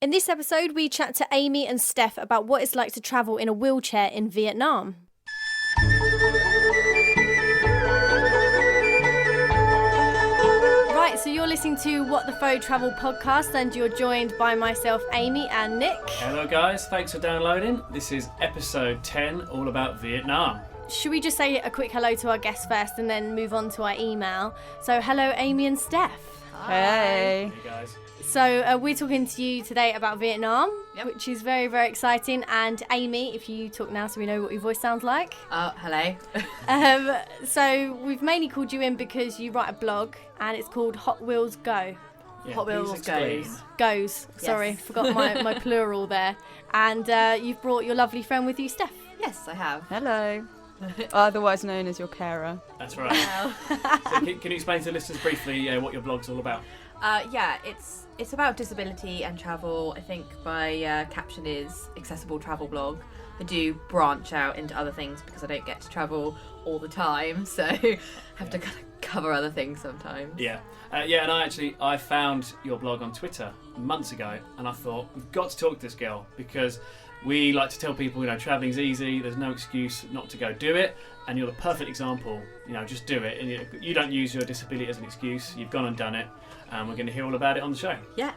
In this episode, we chat to Amy and Steph about what it's like to travel in a wheelchair in Vietnam. Right, so you're listening to What the Faux Travel podcast, and you're joined by myself, Amy, and Nick. Hello guys, thanks for downloading. This is episode 10, all about Vietnam. Should we just say a quick hello to our guests first and then move on to our email? So hello, Amy and Steph. Hey. Hey guys. So we're talking to you today about Vietnam, which is very, very exciting. And Amy, if you talk now so we know what your voice sounds like. Hello. So we've mainly called you in because you write a blog and it's called Hotwheels Go. Yeah, Hotwheels Goes. Sorry, forgot my plural there. And you've brought your lovely friend with you, Steph. Yes, I have. Hello. Otherwise known as your carer. That's right. So can you explain to the listeners briefly what your blog's all about? It's about disability and travel. I think my caption is accessible travel blog. I do branch out into other things because I don't get to travel all the time, so have to kind of cover other things sometimes. Yeah, and I found your blog on Twitter months ago, and I thought we've got to talk to this girl because we like to tell people, travelling's easy. There's no excuse not to go do it, and you're the perfect example. Just do it, and you don't use your disability as an excuse. You've gone and done it. And we're going to hear all about it on the show. Yeah.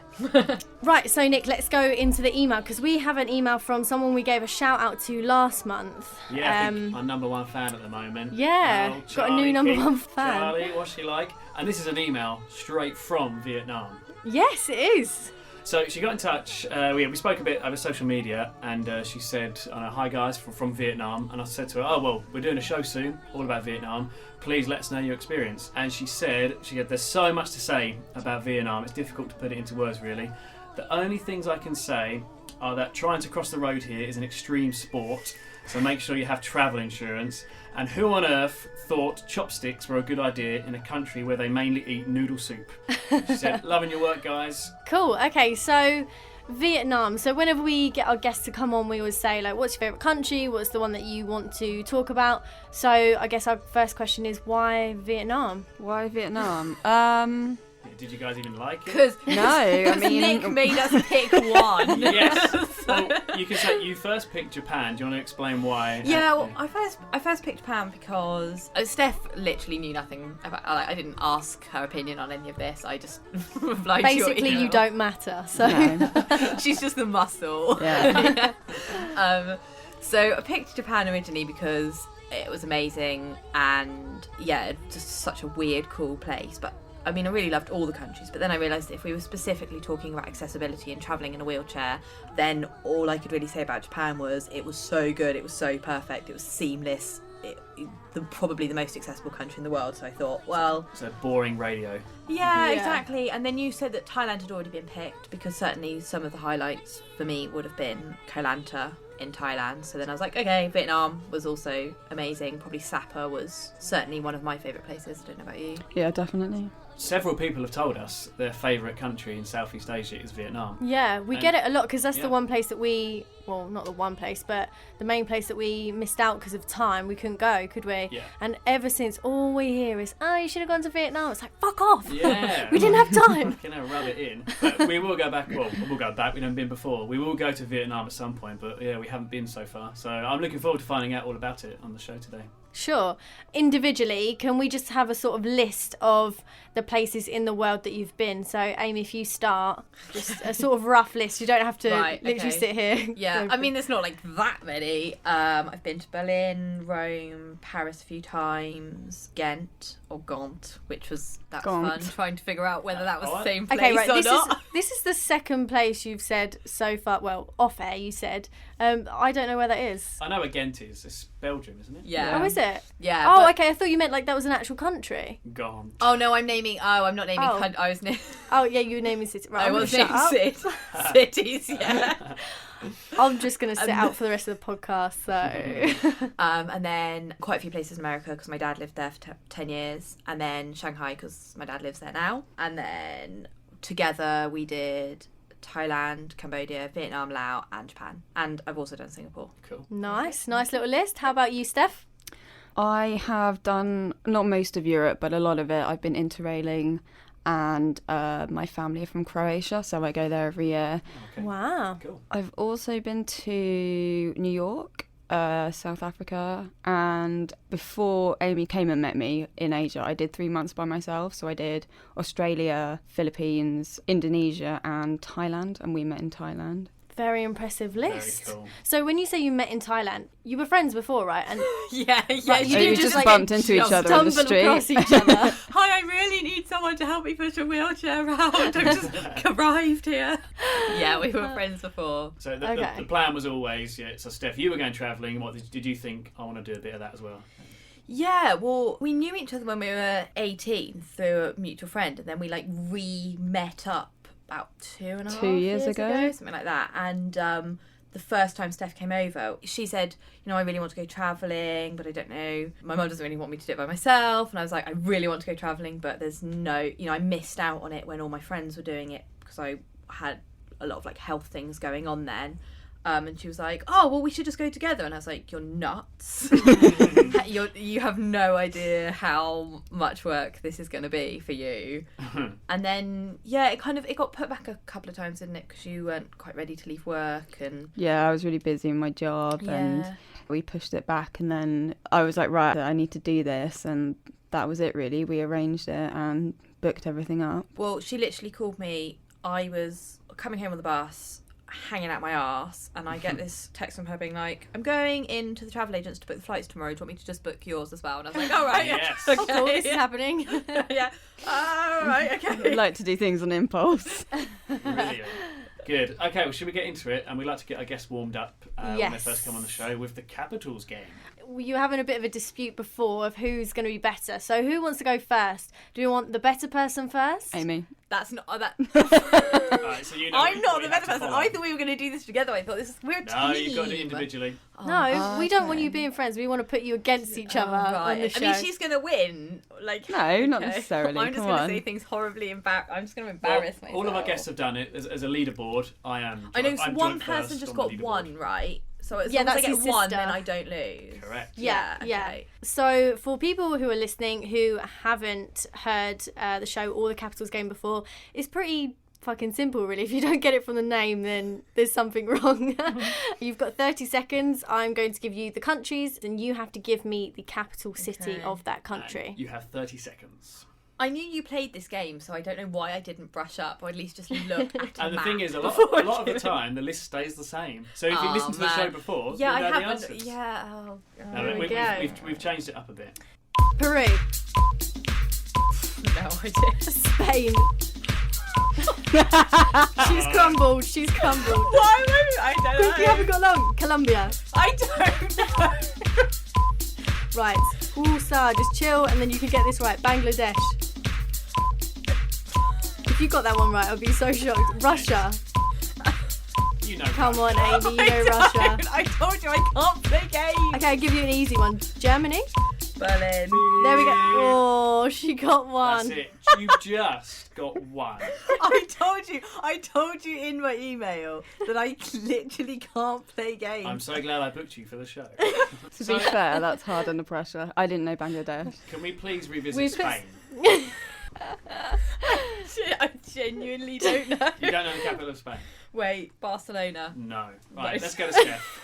Right, so Nick, let's go into the email because we have an email from someone we gave a shout out to last month. Yeah, I think our number one fan at the moment. Yeah, Oh, got a new number one fan. Charlie, what's she like? And this is an email straight from Vietnam. Yes, it is. So she got in touch, we spoke a bit over social media, and she said, hi guys, from Vietnam, and I said to her, we're doing a show soon, all about Vietnam, please let us know your experience. And she said, there's so much to say about Vietnam, it's difficult to put it into words really. The only things I can say are that trying to cross the road here is an extreme sport, so make sure you have travel insurance. And who on earth thought chopsticks were a good idea in a country where they mainly eat noodle soup? She said, loving your work, guys. Cool. Okay, so Vietnam. So whenever we get our guests to come on, we always say, what's your favourite country? What's the one that you want to talk about? So I guess our first question is, why Vietnam? Why Vietnam? Did you guys even like it? Because I mean, Nick made us pick one. Yes. Well, you can say you first picked Japan. Do you want to explain why? Yeah, well, I first picked Japan because Steph literally knew nothing about. I didn't ask her opinion on any of this. I just replied to your Basically, email. you don't matter. So no. She's just the muscle. Yeah. So I picked Japan originally because it was amazing and just such a weird, cool place. But I mean, I really loved all the countries, but then I realised that if we were specifically talking about accessibility and travelling in a wheelchair, then all I could really say about Japan was it was so good, it was so perfect, it was seamless, probably the most accessible country in the world. So I thought, So boring radio. Yeah, exactly. And then you said that Thailand had already been picked because certainly some of the highlights for me would have been Koh Lanta in Thailand. So then I was like, okay, Vietnam was also amazing. Probably Sapa was certainly one of my favourite places. I don't know about you. Yeah, definitely. Several people have told us their favourite country in Southeast Asia is Vietnam. yeah, we get it a lot because that's Yeah. the one place that not the one place, but the main place that we missed out because of time. We couldn't go, could we? Yeah. And ever since, all we hear is, you should have gone to Vietnam. It's like, fuck off. Yeah. We didn't have time. Rub it in. But we will go back. Well, we'll go back. We haven't been before. We will go to Vietnam at some point, but we haven't been so far. So I'm looking forward to finding out all about it on the show today. Sure. Individually, can we just have a sort of list of the places in the world that you've been? So, Amy, if you start, just a sort of rough list. You don't have to literally sit here. Yeah, I mean, there's not like that many. I've been to Berlin, Rome, Paris a few times, Ghent or Gaunt, that's fun trying to figure out whether that was the same place or not. This is the second place you've said so far. Well, off air you said. I don't know where that is. I know where Ghent is. It's Belgium, isn't it? Yeah. Oh, is it? Yeah. Oh, okay. I thought you meant like that was an actual country. Gone. Oh no, I'm not naming. I was naming. Oh yeah, you were naming cities. Right, I was naming cities. Yeah. I'm just gonna sit out for the rest of the podcast. So. And then quite a few places in America because my dad lived there for 10 years, and then Shanghai because my dad lives there now, and then together we did Thailand, Cambodia, Vietnam, Laos and Japan, and I've also done Singapore. Cool. Nice little list. How about you, Steph? I have done not most of Europe, but a lot of it. I've been interrailing and my family are from Croatia, so I go there every year. Okay. Wow. Cool. I've also been to New York, South Africa, and before Amy came and met me in Asia, I did 3 months by myself. So I did Australia, Philippines, Indonesia, and Thailand, and we met in Thailand. Very impressive list. Very cool. So when you say you met in Thailand, you were friends before, right? And Yeah, Right, you So didn't we just, just like, bumped into each other in the stumble street. across each other. Hi, I really need someone to help me push a wheelchair around. I've just arrived here. Yeah, we were friends before. So Okay. the plan was always, yeah. So Steph, you were going travelling. What did you think? I want to do a bit of that as well. Yeah, well, we knew each other when we were 18 through a mutual friend, and then we like re-met up about 2.5 years ago. something like that. And the first time Steph came over, she said, you know, I really want to go travelling, but I don't know. My mum doesn't really want me to do it by myself. And I was like, I really want to go travelling, but there's no, you know, I missed out on it when all my friends were doing it because I had a lot of like health things going on then. And she was like, oh, well, we should just go together. And I was like, you're nuts. You have no idea how much work this is going to be for you. And then, yeah, it got put back a couple of times, didn't it? Because you weren't quite ready to leave work. And Yeah, I was really busy in my job, and we pushed it back, and then I was like, right, I need to do this, and that was it really. We arranged it and booked everything up. well, she literally called me. I was coming home on the bus, hanging out my arse, and I get this text from her being like, I'm going into the travel agents to book the flights tomorrow. Do you want me to just book yours as well? And I was like, all right. Yes. Oh, cool, this is happening. Yeah. All right, I okay. like to do things on impulse. Brilliant. Good. Okay, well, should we get into it? And we'd like to get our guests warmed up when they Yes. first come on the show with the Capitals game. You were having a bit of a dispute before of who's going to be better. So who wants to go first? Do we want the better person first? Amy. That's not that. Right, so you know I'm what not you the have better to person. follow. I thought we were going to do this together. I thought we're a team. No, you've got to do it individually. No, we don't want okay. you being friends. We want to put you against each other Right. on the show. I mean, she's going to win. Like, No, not okay. necessarily, I'm just come going to on. say things horribly I'm just going to Well, embarrass myself. all of our guests have done it. As a leaderboard, I am. I know I'm one joined person first just on got the leaderboard. one right. So as Yeah, long as I that's get his one, sister. then I don't lose. Correct. Yeah. Okay. So for people who are listening who haven't heard the show or the Capitals game before, it's pretty fucking simple, really. If you don't get it from the name, then there's something wrong. You've got 30 seconds. I'm going to give you the countries, and you have to give me the capital city Okay. of that country. And you have 30 seconds. I knew you played this game, so I don't know why I didn't brush up or at least just look at a And the map thing is, a lot before of the doing- time, the list stays the same. So if you Aw, listen to the show man. before, Yeah, you'll I know the haven't. answers. Yeah. Oh, No, There we we, go. we've changed it up a bit. Peru, no idea. Spain. She's crumbled. She's crumbled. Why would I don't Quick, you know. haven't got long. Colombia. I don't know. Right. Sir, just chill, and then you can get this right. Bangladesh. If you got that one right, I'd be so shocked. Russia. You know. Come on, Russia. Amy, you know Russia. I told you I can't play games. Okay, I'll give you an easy one. Germany. Berlin. There we go. Oh, she got one. That's it. You just got one. I told you in my email that I literally can't play games. I'm so glad I booked you for the show. To be fair, that's hard under pressure. I didn't know Bangladesh. Can we please revisit We've- Spain? I genuinely don't know. You don't know the capital of Spain? Wait, Barcelona. No. Right, No. let's go to Steph.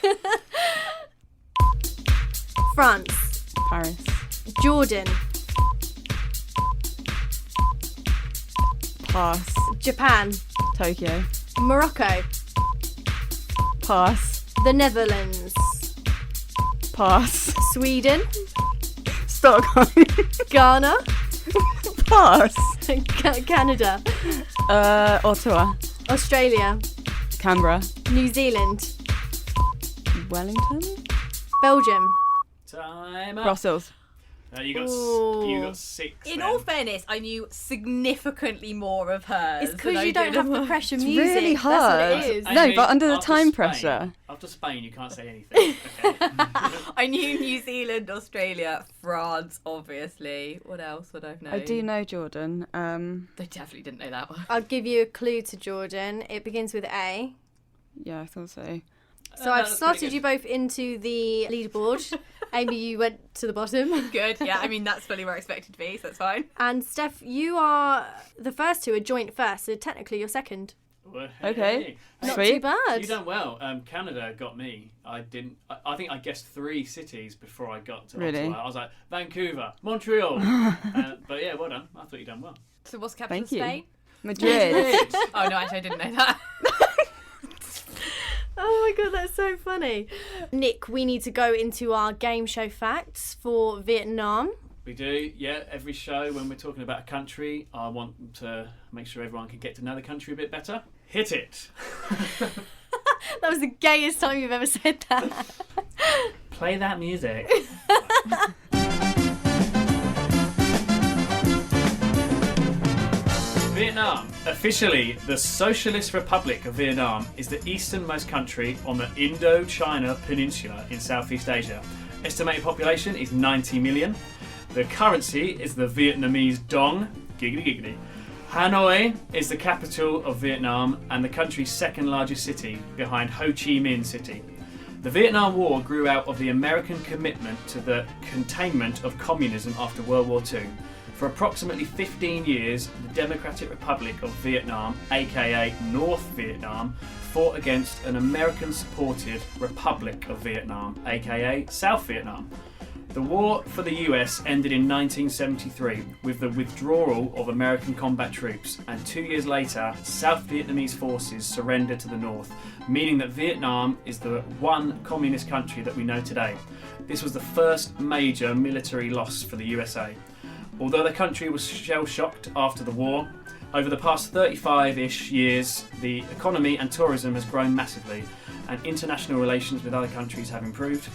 France. Paris. Jordan. Pass. Japan. Tokyo. Morocco. Pass. The Netherlands. Pass. Sweden. Stockholm. Ghana. Pass. Canada. Ottawa. Australia. Canberra. New Zealand. Wellington. Belgium. Time up. Brussels. You got Ooh. you got 6. In then. all fairness, I knew significantly more of hers. It's because than I you don't did have of the mine. pressure It's music. really That's what hard. it is. No, Amy, but under the after time Spain- pressure. After Spain, you can't say anything. Okay. I knew New Zealand, Australia, France, obviously. What else would I have known? I do know Jordan. I definitely didn't know that one. I'll give you a clue to Jordan. It begins with A. Yeah, I thought so. So I've that's pretty slotted good. you both into the leaderboard. Amy, you went to the bottom. Good, yeah. I mean, that's fully where I expected to be, so that's fine. And Steph, you are the first two are joint first, so technically you're second. Well, Okay. Not Sweet. too bad. You done well. Canada got me. I didn't. I think I guessed 3 cities before I got to Really? Ottawa. I was like Vancouver, Montreal. But yeah, well done. I thought you done well. So what's the capital of Thank you. Spain? Madrid. Oh, no, actually, I didn't know that. Oh my god, that's so funny. Nick, we need to go into our game show facts for Vietnam. We do, yeah. Every show when we're talking about a country, I want to make sure everyone can get to know the country a bit better. Hit it. That was the gayest time you've ever said that. Play that music. Vietnam. Officially, the Socialist Republic of Vietnam is the easternmost country on the Indochina Peninsula in Southeast Asia. Estimated population is 90 million. The currency is the Vietnamese dong. Giggity giggity. Hanoi is the capital of Vietnam and the country's second largest city, behind Ho Chi Minh City. The Vietnam War grew out of the American commitment to the containment of communism after World War II. For approximately 15 years, the Democratic Republic of Vietnam, aka North Vietnam, fought against an American-supported Republic of Vietnam, aka South Vietnam. The war for the US ended in 1973 with the withdrawal of American combat troops, and 2 years later, South Vietnamese forces surrendered to the North, meaning that Vietnam is the one communist country that we know today. This was the first major military loss for the USA. Although the country was shell-shocked after the war, over the past 35-ish years, the economy and tourism has grown massively, and international relations with other countries have improved.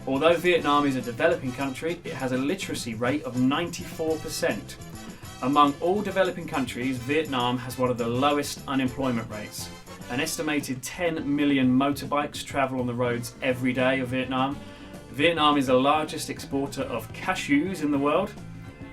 Although Vietnam is a developing country, it has a literacy rate of 94%. Among all developing countries, Vietnam has one of the lowest unemployment rates. An estimated 10 million motorbikes travel on the roads every day of Vietnam. Vietnam is the largest exporter of cashews in the world.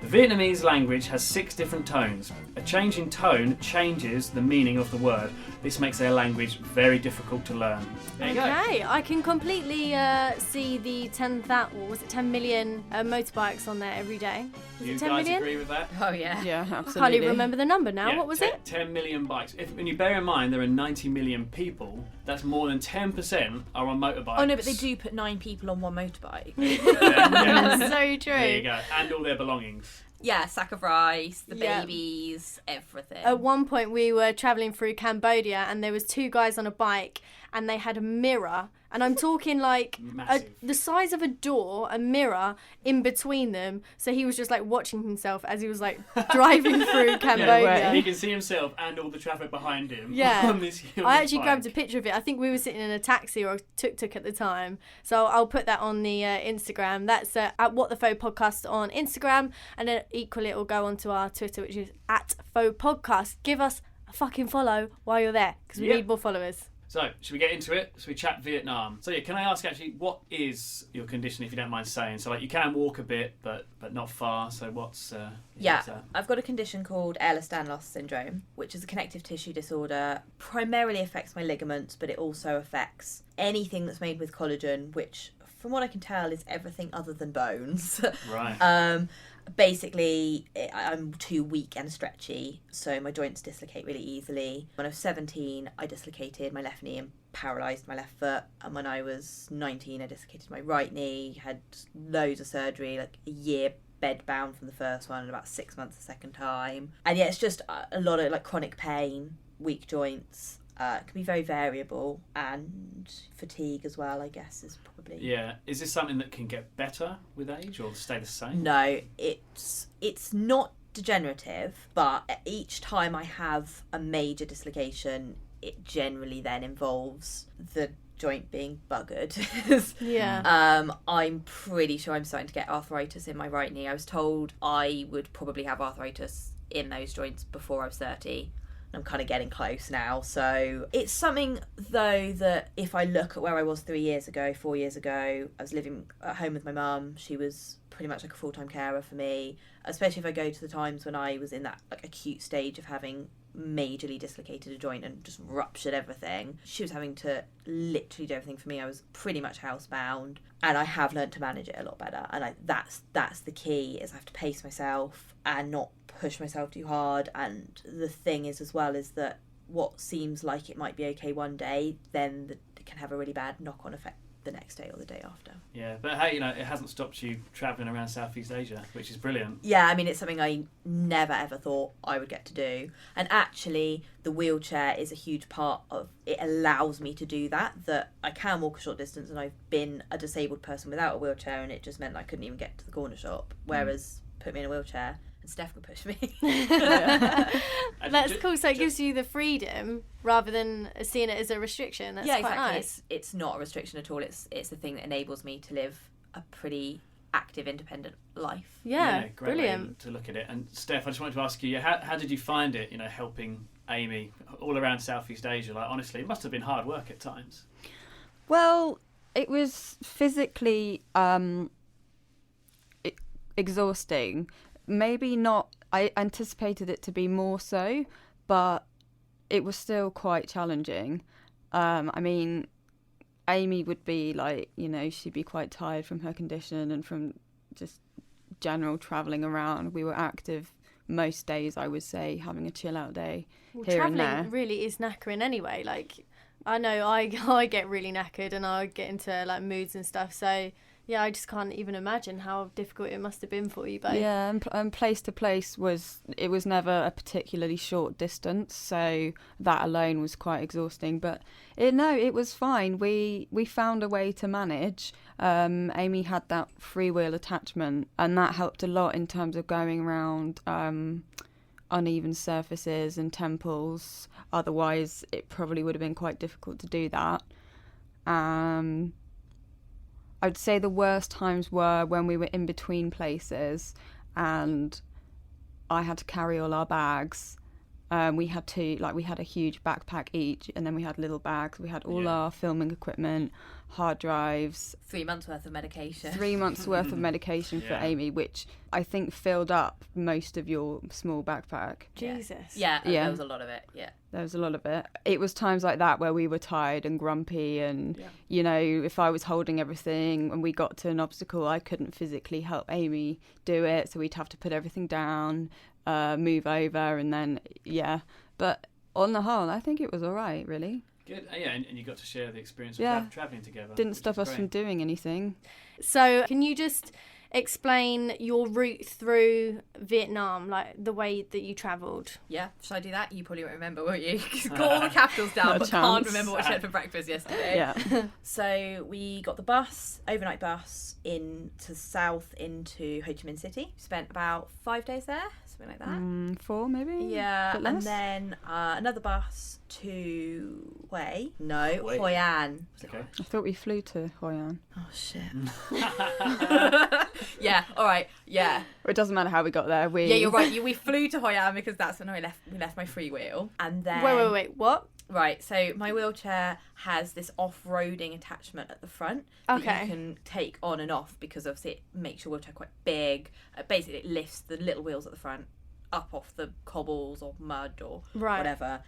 The Vietnamese language has 6 different tones. A change in tone changes the meaning of the word. This makes their language very difficult to learn. There you go. Okay, I can completely see the 10 million motorbikes on there every day. Was You it 10 guys million? agree with that? Oh, yeah. Yeah, I absolutely. can't even remember the number now. Yeah, What was 10, it? 10 million bikes. When you bear in mind there are 90 million people, that's more than 10% are on motorbikes. Oh, no, but they do put 9 people on one motorbike. Yeah. That's so true. There you go. And all their belongings. Yeah, sack of rice, the Yeah. babies, everything. At one point we were travelling through Cambodia and there was 2 guys on a bike and they had a mirror, and I'm talking like Massive. the size of a door, a mirror in between them, so he was just like watching himself as he was like driving through Cambodia. He can see himself and all the traffic behind him. Yeah. On this huge I actually bike. grabbed a picture of it. I think we were sitting in a taxi or a tuk-tuk at the time. So I'll put that on the Instagram. That's at What The Faux Podcast on Instagram. And then equally it will go onto our Twitter, which is at Faux Podcast. Give us a fucking follow while you're there, because we Yep. need more followers. So, should we get into it? Should we chat Vietnam? So, yeah, can I ask actually, what is your condition, if you don't mind saying? So, like, you can walk a bit, but not far. So, what's Yeah, what's that? I've got a condition called Ehlers-Danlos syndrome, which is a connective tissue disorder. Primarily affects my ligaments, but it also affects anything that's made with collagen, which, from what I can tell, is everything other than bones. Right. Basically, I'm too weak and stretchy, so my joints dislocate really easily. When I was 17, I dislocated my left knee and paralysed my left foot. And when I was 19, I dislocated my right knee, had loads of surgery, like a year bed bound from the first one and about 6 months the second time. And yeah, it's just a lot of like chronic pain, weak joints. It can be very variable, and fatigue as well, I guess, is probably... Yeah. Is this something that can get better with age or stay the same? No, it's not degenerative, but each time I have a major dislocation, it generally then involves the joint being buggered. Yeah. I'm pretty sure I'm starting to get arthritis in my right knee. I was told I would probably have arthritis in those joints before I was 30. I'm kind of getting close now. So it's something, though, that if I look at where I was 4 years ago, I was living at home with my mum. She was pretty much like a full-time carer for me, especially if I go to the times when I was in that like acute stage of having majorly dislocated a joint and just ruptured everything. She was having to literally do everything for me. I was pretty much housebound, and I have learned to manage it a lot better. And that's the key, is I have to pace myself and not push myself too hard. And the thing is as well is that what seems like it might be okay one day, then it can have a really bad knock-on effect the next day or the day after. Yeah, but hey, it hasn't stopped you travelling around Southeast Asia, which is brilliant. Yeah, I mean, it's something I never ever thought I would get to do. And actually, the wheelchair is a huge part of it. Allows me to do that I can walk a short distance, and I've been a disabled person without a wheelchair, and it just meant I couldn't even get to the corner shop. Whereas, put me in a wheelchair, Steph could push me. That's cool. So it gives you the freedom rather than seeing it as a restriction. That's quite exactly. nice. It's not a restriction at all. It's the thing that enables me to live a pretty active, independent life. Yeah, great brilliant way to look at it. And Steph, I just wanted to ask you, how did you find it? Helping Amy all around Southeast Asia. Like, honestly, it must have been hard work at times. Well, it was physically exhausting. Maybe not, I anticipated it to be more so, but it was still quite challenging. I mean, Amy would be like, she'd be quite tired from her condition and from just general travelling around. We were active most days, I would say, having a chill out day here and there. Travelling really is knackering anyway. Like, I know I get really knackered and I get into like moods and stuff, so yeah, I just can't even imagine how difficult it must have been for you both. Yeah, and place to place was never a particularly short distance, so that alone was quite exhausting. But it was fine. We found a way to manage. Amy had that freewheel attachment, and that helped a lot in terms of going around uneven surfaces and temples. Otherwise, it probably would have been quite difficult to do that. I'd say the worst times were when we were in between places and I had to carry all our bags. We had a huge backpack each, and then we had little bags. We had all our filming equipment, hard drives. 3 months worth of medication. 3 months worth of medication for Amy, which I think filled up most of your small backpack. Jesus. Yeah, there was a lot of it, yeah. There was a lot of it. It was times like that where we were tired and grumpy and, if I was holding everything and we got to an obstacle, I couldn't physically help Amy do it, so we'd have to put everything down, move over, and then, But on the whole, I think it was all right, really. Good. Yeah, and you got to share the experience of travelling together. Didn't stop us from doing anything. So can you just explain your route through Vietnam, like the way that you travelled? Yeah, should I do that? You probably won't remember, won't you? You've got all the capitals down, but can't remember what you had for breakfast yesterday. Yeah. So we got the overnight bus into south into Ho Chi Minh City. Spent about 5 days there, something like that. 4 maybe? Yeah, But less? and then another bus to Hue. No, Hue. Hoi An. Okay. I thought we flew to Hoi An. Oh, shit. Yeah, all right, yeah. It doesn't matter how we got there. Yeah, you're right. We flew to Hoi An because that's when we left my freewheel. And then... Wait, what? Right, so my wheelchair has this off-roading attachment at the front that you can take on and off because obviously it makes your wheelchair quite big. Basically, it lifts the little wheels at the front up off the cobbles or mud or whatever.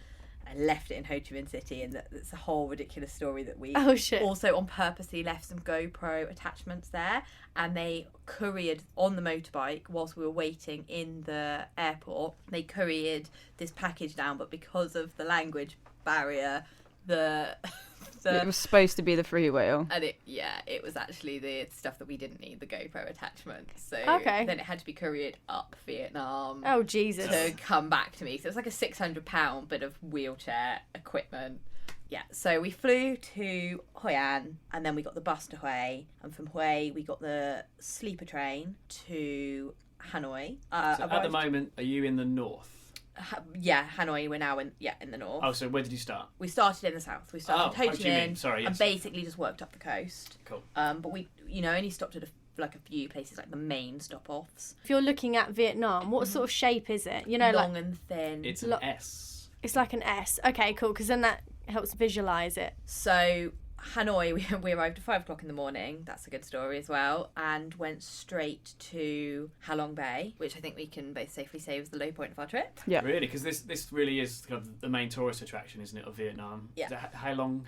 I left it in Ho Chi Minh City, and that's a whole ridiculous story that we also on purposely left some GoPro attachments there, and they couriered on the motorbike whilst we were waiting in the airport. They couriered this package down, but because of the language barrier, it was supposed to be the freewheel, and it was actually the stuff that we didn't need, the GoPro attachment. So then it had to be couriered up Vietnam. Oh Jesus! To come back to me. So it was like a £600 bit of wheelchair equipment. Yeah, so we flew to Hoi An, and then we got the bus to Hue, and from Hue we got the sleeper train to Hanoi. So at the moment, are you in the north? Hanoi, we're now in the north. Oh, so where did you start? We started in the south. We started Ho Chi Minh. Sorry, yes. And basically just worked up the coast. Cool. But we, only stopped at a few places, like the main stop-offs. If you're looking at Vietnam, what sort of shape is it? Long and thin. It's an S. It's like an S. Okay, cool, because then that helps visualise it. So Hanoi, we arrived at 5 o'clock in the morning. That's a good story as well. And went straight to Halong Bay, which I think we can both safely say was the low point of our trip. Yeah. Really? Because this really is kind of the main tourist attraction, isn't it, of Vietnam? Yeah. Is it Halong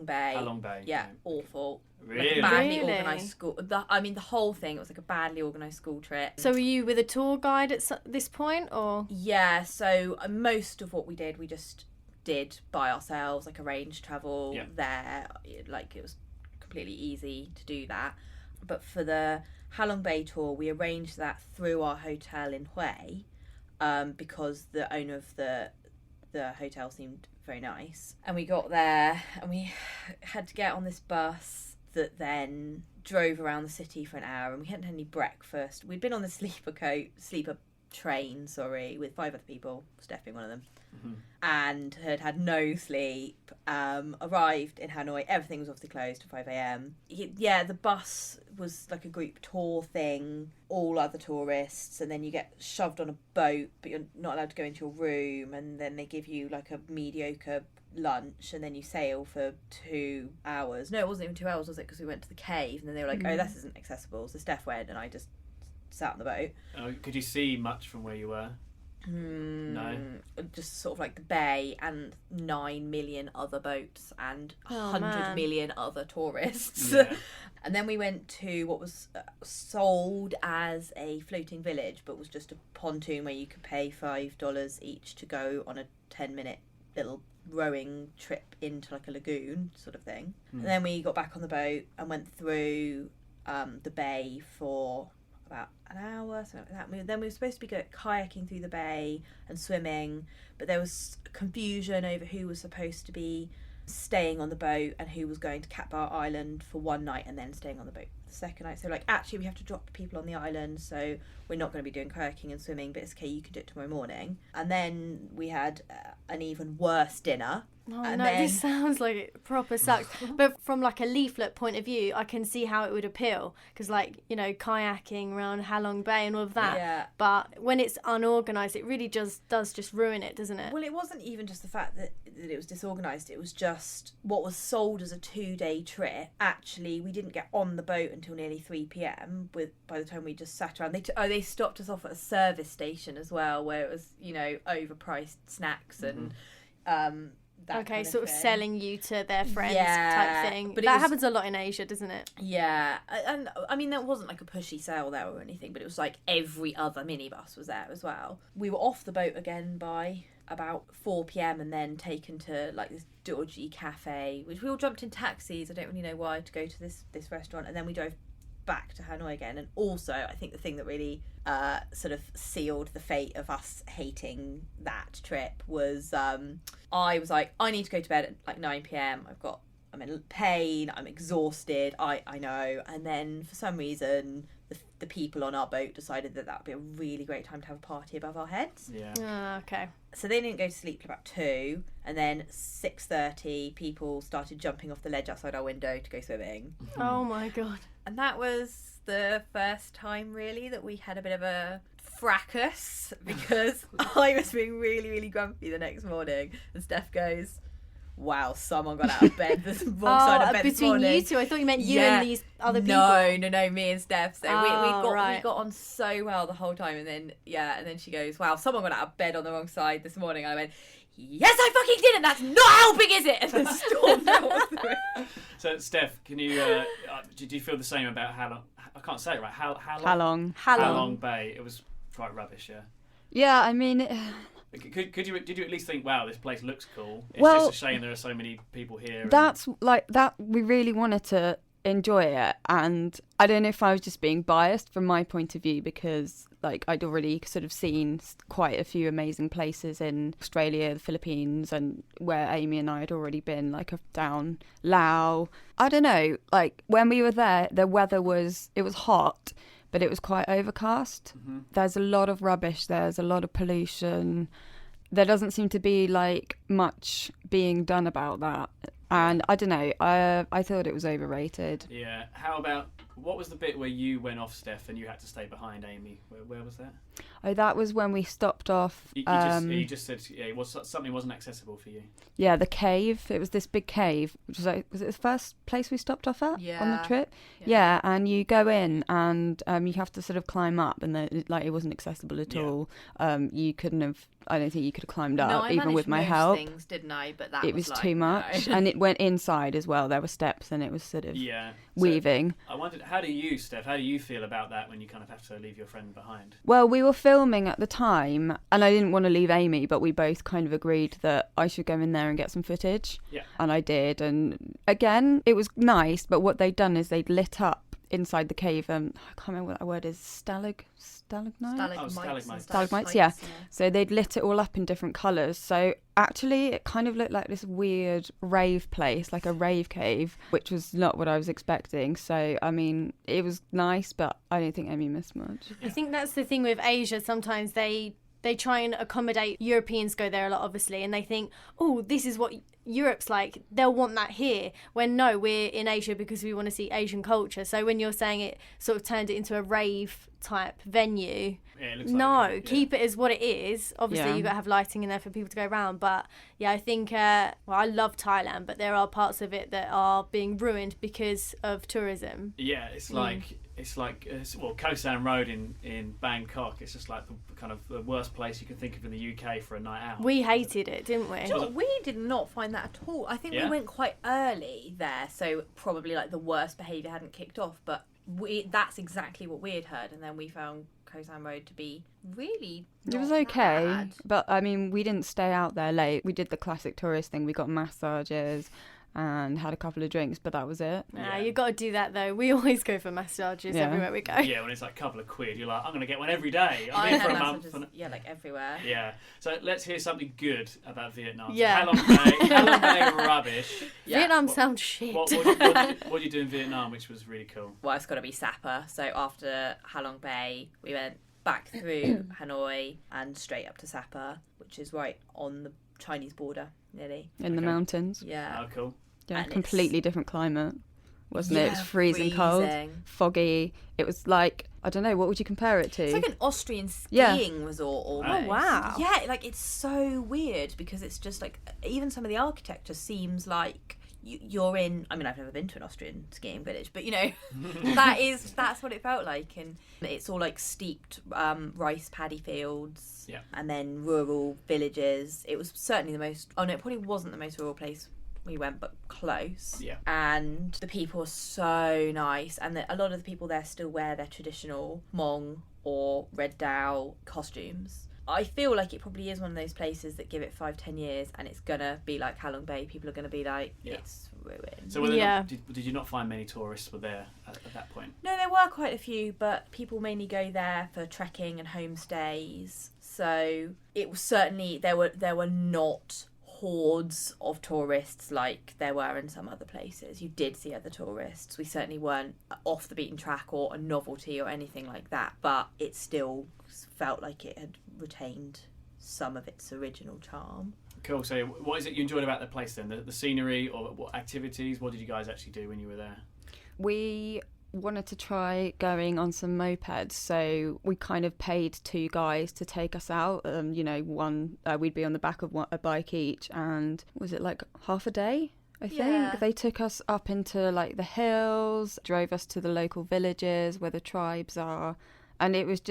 Bay? Halong Bay. Yeah, awful. Really? Like a badly Really? organised school. The whole thing, it was like a badly organised school trip. So were you with a tour guide at this point, or? Yeah, so most of what we just did by ourselves, like arranged travel there. Like it was completely easy to do that. But for the Halong Bay tour, we arranged that through our hotel in Hue, because the owner of the hotel seemed very nice. And we got there and we had to get on this bus that then drove around the city for an hour, and we hadn't had any breakfast. We'd been on the sleeper train, with 5 other people, Steph being one of them, and had no sleep. Arrived in Hanoi, everything was obviously closed at 5 a.m. Yeah, the bus was like a group tour thing, all other tourists, and then you get shoved on a boat, but you're not allowed to go into your room, and then they give you like a mediocre lunch, and then you sail for 2 hours. No, it wasn't even 2 hours, was it? Because we went to the cave, and then they were like, oh, this isn't accessible. So Steph went, and I just sat on the boat. Could you see much from where you were? No. Just sort of like the bay and 9 million other boats and 100 man. million other tourists. Yeah. And then we went to what was sold as a floating village, but was just a pontoon where you could pay $5 each to go on a 10-minute little rowing trip into like a lagoon sort of thing. And then we got back on the boat and went through the bay for about an hour, something like that. Then we were supposed to be kayaking through the bay and swimming, but there was confusion over who was supposed to be staying on the boat and who was going to Cat Bar Island for one night and then staying on the boat the second night. So like, actually we have to drop people on the island, so we're not going to be doing kayaking and swimming, but it's okay, you can do it tomorrow morning. And then we had an even worse dinner. Oh And no, then- this sounds like it proper sucks. But from like a leaflet point of view, I can see how it would appeal, because like, you know, kayaking around Halong Bay and all of that. Yeah. But when it's unorganised, it really does just ruin it, doesn't it? Well, it wasn't even just the fact that it was disorganised. It was just what was sold as a 2-day trip. Actually, we didn't get on the boat until nearly 3 p.m. By the time we just sat around, they stopped us off at a service station as well, where it was, you know, overpriced snacks and that kind sort of thing. selling you to their friends Yeah, type thing. but it That was- happens a lot in Asia, doesn't it? Yeah, and I mean, that wasn't like a pushy sale there or anything, but it was like every other minibus was there as well. We were off the boat again by about 4 p.m. and then taken to like this dodgy cafe, which we all jumped in taxis. I don't really know why, to go to this restaurant, and then we drove back to Hanoi again. And also, I think the thing that really sort of sealed the fate of us hating that trip was I was like, I need to go to bed at like 9 p.m. I'm in pain, I'm exhausted, I know. And then for some reason the people on our boat decided that would be a really great time to have a party above our heads. Yeah. Okay. So they didn't go to sleep till about 2, and then 6:30 people started jumping off the ledge outside our window to go swimming. Oh my god. And that was the first time really that we had a bit of a fracas, because I was being really, really grumpy the next morning, and Steph goes, wow, someone got out of bed this wrong side of bed this between morning. you two, I thought you meant you Yeah. and these other people. No, me and Steph. So we right. got on so well the whole time, and then she goes, wow, someone got out of bed on the wrong side this morning. And I went, yes, I fucking did, and that's not helping, is it? And the storm rolled through. So, Steph, can you do you feel the same about Halong? I can't say it right. Halong. Halong Bay. It was quite rubbish, yeah. Yeah, I mean, Did you at least think, wow, this place looks cool? It's Well, just a shame there are so many people here. that's like that. We really wanted to enjoy it, and I don't know if I was just being biased from my point of view, because like I'd already sort of seen quite a few amazing places in Australia, the Philippines, and where Amy and I had already been, like down Laos. I don't know, like when we were there, the weather it was hot, but it was quite overcast. Mm-hmm. There's a lot of rubbish, there's a lot of pollution. There doesn't seem to be like much being done about that. And I don't know, I thought it was overrated. Yeah. How about What was the bit where you went off, Steph, and you had to stay behind Amy? Where was that? Oh, that was when we stopped off. You just said something wasn't accessible for you. Yeah, the cave. It was this big cave, which was it the first place we stopped off at on the trip? Yeah, and you go in and you have to sort of climb up, and it wasn't accessible at all. You couldn't have. I don't think you could have climbed up even with my help. Things, didn't I? But that it was like, too much, no. And it went inside as well. There were steps, and it was sort of weaving. So I wondered, how do you, Steph? How do you feel about that when you kind of have to leave your friend behind? Well, we were filming at the time, and I didn't want to leave Amy, but we both kind of agreed that I should go in there and get some footage. Yeah. And I did, and again, it was nice, but what they'd done is they'd lit up inside the cave, I can't remember what that word is, stalagmites, yeah. So they'd lit it all up in different colours. So actually it kind of looked like this weird rave place, like a rave cave, which was not what I was expecting. So, I mean, it was nice, but I don't think Amy missed much. I think that's the thing with Asia. Sometimes they try and accommodate. Europeans go there a lot, obviously, and they think, oh, this is what Europe's like, they'll want that here. When no, we're in Asia because we want to see Asian culture. So when you're saying it sort of turned it into a rave type venue, keep it as what it is. Obviously you've got to have lighting in there for people to go around, but I think I love Thailand, but there are parts of it that are being ruined because of tourism. It's like Koh San Road in Bangkok. It's just like the worst place you can think of in the UK for a night out. We hated it, didn't we? We did not find that at all. I think we went quite early there, so probably like the worst behaviour hadn't kicked off, but that's exactly what we had heard, and then we found Koh San Road to be really it was okay bad. But I mean, we didn't stay out there late. We did the classic tourist thing. We got massages and had a couple of drinks, but that was it. You've got to do that though. We always go for massages everywhere we go. Yeah, when it's like a couple of quid, you're like, I'm going to get one every day. I'm here for a month. Like everywhere. Yeah. So let's hear something good about Vietnam. Yeah. Halong Bay rubbish. Yeah. Vietnam sounds shit. What did you do in Vietnam, which was really cool? Well, it's got to be Sapa. So after Halong Bay, we went back through Hanoi and straight up to Sapa, which is right on the Chinese border, nearly. In the mountains. Yeah. Oh, cool. Yeah, completely different climate, wasn't it? It was freezing cold, foggy. It was like, I don't know, what would you compare it to? It's like an Austrian skiing resort almost. Oh, wow. Yeah, like it's so weird because it's just like, even some of the architecture seems like you're in, I mean, I've never been to an Austrian skiing village, but you know, that's what it felt like. And it's all like steeped rice paddy fields and then rural villages. It was certainly it probably wasn't the most rural place we went, but close. Yeah. And the people are so nice, and a lot of the people there still wear their traditional Hmong or Red Dao costumes. I feel like it probably is one of those places that give it 5-10 years and it's gonna be like Halong Bay. People are gonna be like, it's ruined. So did you not find many tourists were there at that point? No, there were quite a few, but people mainly go there for trekking and homestays. So it was certainly, there were not hordes of tourists like there were in some other places. You did see other tourists. We certainly weren't off the beaten track or a novelty or anything like that, but it still felt like it had retained some of its original charm. Cool. So what is it you enjoyed about the place then? The scenery, or what activities? What did you guys actually do when you were there? We wanted to try going on some mopeds, so we kind of paid 2 guys to take us out. One we'd be on the back of a bike each, and was it like half a day? I think they took us up into like the hills, drove us to the local villages where the tribes are, and it was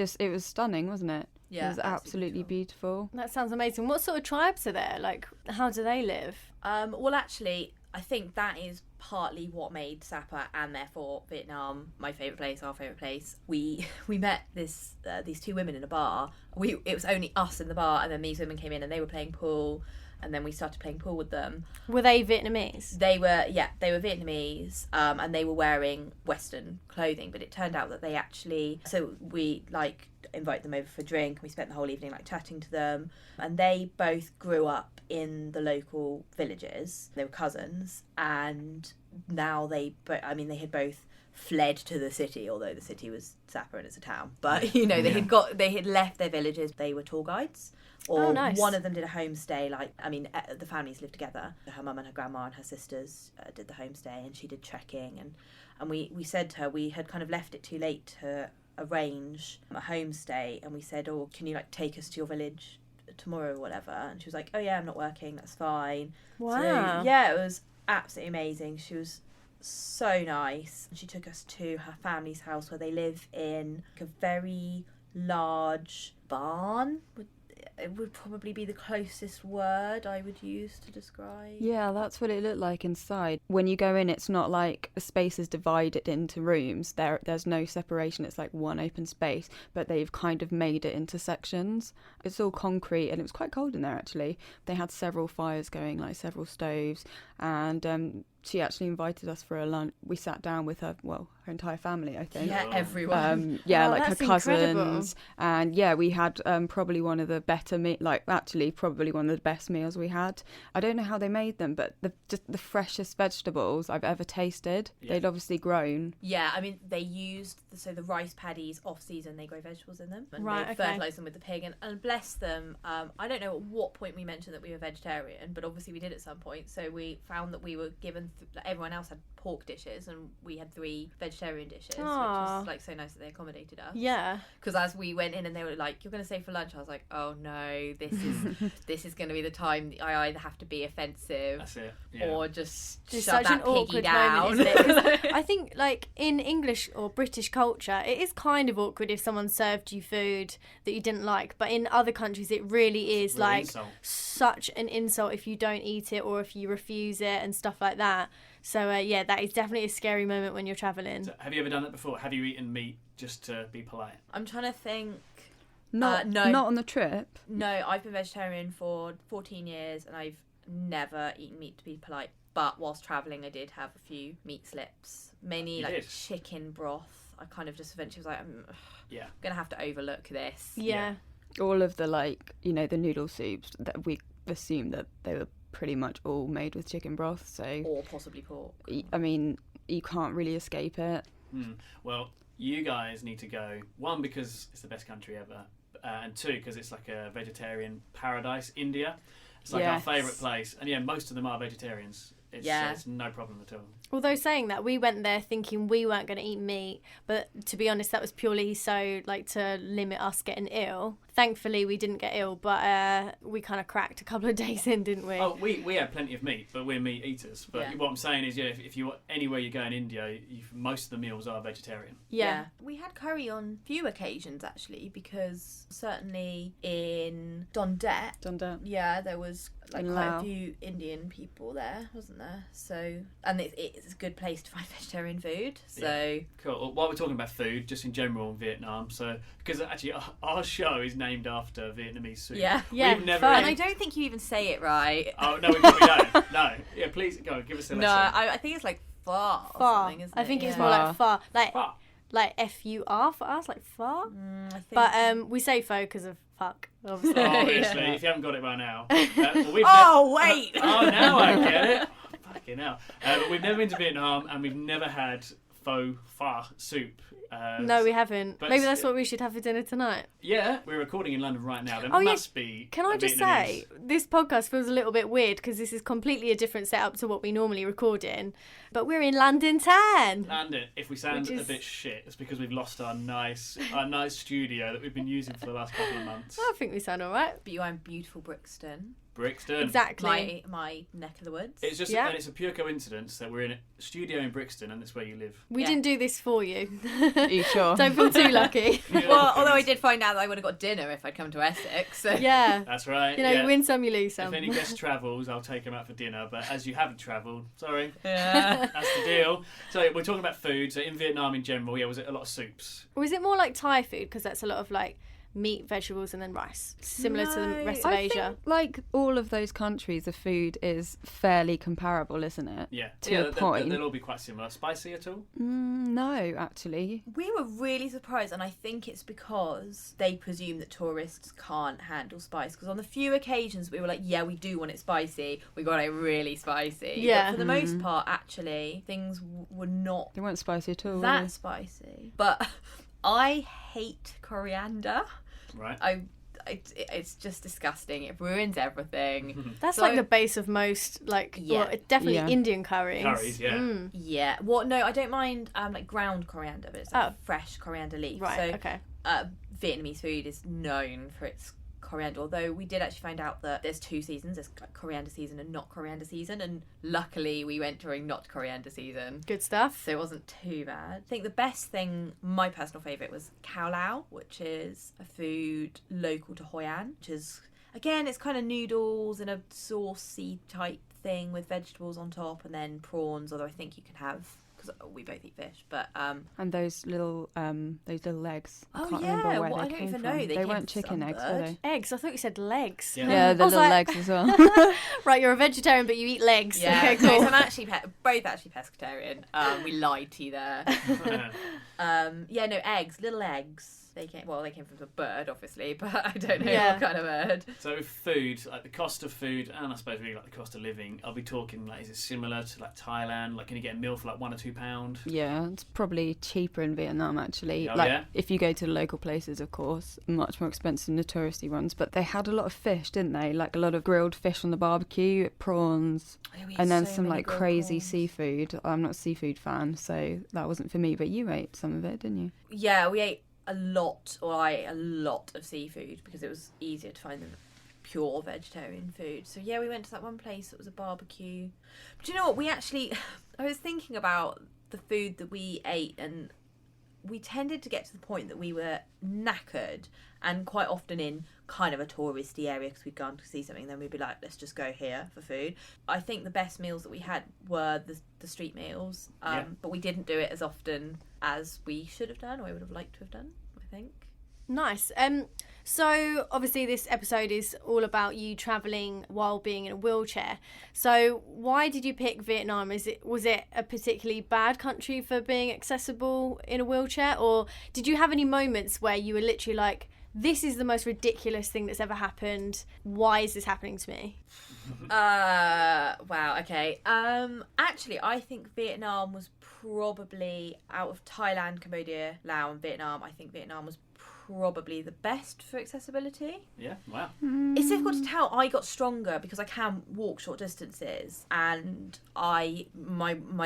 stunning, wasn't it? Yeah, it was absolutely beautiful. That sounds amazing. What sort of tribes are there? Like, how do they live? Well, actually, I think that is partly what made Sapa and therefore Vietnam my favourite place, our favourite place. We met these 2 women in a bar. It was only us in the bar, and then these women came in and they were playing pool, and then we started playing pool with them. Were they Vietnamese? They were Vietnamese, and they were wearing Western clothing, but it turned out that they actually, so we like invite them over for a drink. We spent the whole evening like chatting to them, and they both grew up in the local villages. They were cousins, and now they had both fled to the city, although the city was Zappa and it's a town. But they had left their villages. They were tour guides. Or nice. One of them did a homestay. The families lived together. Her mum and her grandma and her sisters did the homestay, and she did trekking. And we said to her, we had kind of left it too late to arrange a homestay, and we said, "Oh, can you like take us to your village tomorrow or whatever?" And she was like, "Oh yeah, I'm not working. That's fine." Wow. So, yeah, it was absolutely amazing. She was so nice. She took us to her family's house where they live in a very large barn. It would probably be the closest word I would use to describe. Yeah, that's what it looked like inside. When you go in, it's not like a space is divided into rooms. There's no separation. It's like one open space, but they've kind of made it into sections. It's all concrete, and it was quite cold in there, actually. They had several fires going, like several stoves, and she actually invited us for a lunch. We sat down with her entire family, I think. Yeah, everyone. Like her that's cousins. incredible. And yeah, we had probably one of the better probably one of the best meals we had. I don't know how they made them, but just the freshest vegetables I've ever tasted. Yeah. They'd obviously grown. Yeah, I mean, they used the rice paddies off season. They grow vegetables in them, and Right, they okay. fertilise them with the pig. And bless them. I don't know at what point we mentioned that we were vegetarian, but obviously we did at some point. So we found that we were given everyone else had pork dishes, and we had 3 vegetarian dishes, which was like so nice that they accommodated us. Yeah. Because as we went in and they were like, "You're going to stay for lunch," I was like, "Oh no, this is going to be the time I either have to be offensive That's it. Yeah. or just It's shut such that an piggy awkward down." moment, isn't it? 'Cause I think, like, in English or British culture, it is kind of awkward if someone served you food that you didn't like. But in other countries, it really is Real like insult. such an insult if you don't eat it or if you refuse it and stuff like that. So yeah, that is definitely a scary moment when you're travelling. So have you ever done that before? Have you eaten meat just to be polite? I'm trying to think. Not on the trip. No, I've been vegetarian for 14 years and I've never eaten meat to be polite. But whilst travelling, I did have a few meat slips, mainly You like did? chicken broth. I kind of just eventually was like, I'm Yeah. going to have to overlook this. Yeah. All of the the noodle soups that we assumed that they were pretty much all made with chicken broth. So Or possibly pork. I mean, you can't really escape it. Well, you guys need to go. 1, because it's the best country ever, and 2, because it's like a vegetarian paradise. India, it's like our Yes. favourite place, and yeah, most of them are vegetarians. It's no problem at all. Although saying that, we went there thinking we weren't going to eat meat, but to be honest, that was purely so like to limit us getting ill. Thankfully, we didn't get ill, but we kind of cracked a couple of days in, didn't we? Oh, we had plenty of meat, but we're meat eaters. But Yeah. what I'm saying is, if you anywhere you go in India, most of the meals are vegetarian. Yeah. We had curry on few occasions actually, because certainly in Dondet, Done that. yeah, there was like In quite Laos. a few Indian people there, wasn't there? So, and it's a good place to find vegetarian food. So, Cool. Well, while we're talking about food, just in general in Vietnam, because actually our show is named after Vietnamese soup. yeah. Yeah, We've never. fun. And I don't think you even say it right. Oh no, we probably don't. No. Yeah, please go. Give us a No, lesson. I think it's like far or Far. something, isn't I it? think it's Yeah. more like far. Far. Like F-U-R for us, like far. I think But we say faux because of fuck, obviously. Obviously, Yeah. if you haven't got it by now. Well, we've Oh, wait! Oh, now I get it. Fucking hell. But we've never been to Vietnam, and we've never had faux pho soup. No, we haven't. but Maybe that's what we should have for dinner tonight. Yeah, we're recording in London right now. There Oh, yeah. must be. Can I a just Vietnamese- say, this podcast feels a little bit weird because this is completely a different setup to what we normally record in. But we're in London town. London, if we sound Which a is- bit shit, it's because we've lost our nice studio that we've been using for the last couple of months. I think we sound all right. But you are in beautiful Brixton, Brixton. Exactly. my neck of the woods. It's just, Yeah. and it's a pure coincidence that we're in a studio in Brixton, and that's where you live. We Yeah. didn't do this for you. Are you sure? Don't feel too lucky. Well, although I did find out that I would have got dinner if I'd come to Essex. So. Yeah. That's right. You know, yeah. you win some, you lose some. If any guest travels, I'll take them out for dinner. But as you haven't travelled, sorry, Yeah. that's the deal. So we're talking about food. So in Vietnam in general, was it a lot of soups? Or is it more like Thai food? Because that's a lot of like meat, vegetables, and then rice, similar to the rest of I Asia. think, like all of those countries, the food is fairly comparable, isn't it? Yeah. To a point. They'll all be quite similar. Spicy at all? No, actually. We were really surprised, and I think it's because they presume that tourists can't handle spice. Because on the few occasions we were like, yeah, we do want it spicy, we got it really spicy. Yeah. But for the most part, actually, things were not They weren't spicy at all. were that they? spicy. But I hate coriander. Right. It's just disgusting. It ruins everything. That's So- like the base of most, like, Yeah. well, definitely Yeah. Indian curries. Curries, yeah. Yeah. Well, no, I don't mind like ground coriander, but it's like Oh. fresh coriander leaf. Right, So okay. Vietnamese food is known for its coriander, although we did actually find out that there's 2 seasons. There's like coriander season and not coriander season, and luckily we went during not coriander season. Good stuff. So it wasn't too bad. I think the best thing, my personal favourite, was Khao Lao, which is a food local to Hoi An, which is, again, it's kind of noodles and a saucy type thing with vegetables on top and then prawns, although I think you can have, because we both eat fish, but And those little legs. I oh can't yeah, remember where well, they I don't came even from. know. They They came weren't from chicken some eggs, were bird. they? Eggs. I thought you said legs. Yeah. Yeah, the I was little like- legs as well. Right, you're a vegetarian, but you eat legs. Yeah, Okay, no, cool. so I'm actually both actually pescatarian. We lied to you there. Yeah, no, eggs, little eggs. They came from a bird, obviously, but I don't know Yeah. what kind of bird. So food, like the cost of food, and I suppose really like the cost of living. I'll be talking like, is it similar to like Thailand? Like, can you get a meal for like £1 or £2? Yeah, it's probably cheaper in Vietnam actually. Oh, like yeah? if you go to the local places, of course, much more expensive than the touristy ones. But they had a lot of fish, didn't they? Like a lot of grilled fish on the barbecue, prawns, Oh, we ate and then so some many like grilled crazy prawns. seafood. I'm not a seafood fan, so that wasn't for me. But you ate some of it, didn't you? Yeah, we ate I ate a lot of seafood because it was easier to find the pure vegetarian food. So yeah, we went to that one place that was a barbecue. But do you know what? I was thinking about the food that we ate, and we tended to get to the point that we were knackered, and quite often in kind of a touristy area because we'd gone to see something, then we'd be like, let's just go here for food. I think the best meals that we had were the street meals, but we didn't do it as often as we should have done, or I would have liked to have done, I think. Nice. So obviously this episode is all about you travelling while being in a wheelchair. So why did you pick Vietnam? Was it a particularly bad country for being accessible in a wheelchair, or did you have any moments where you were literally like, this is the most ridiculous thing that's ever happened, why is this happening to me? Wow, okay. Actually, I think Vietnam was probably, out of Thailand, Cambodia, Laos and Vietnam, I think Vietnam was probably the best for accessibility. Yeah, wow. It's difficult to tell. I got stronger because I can walk short distances, and my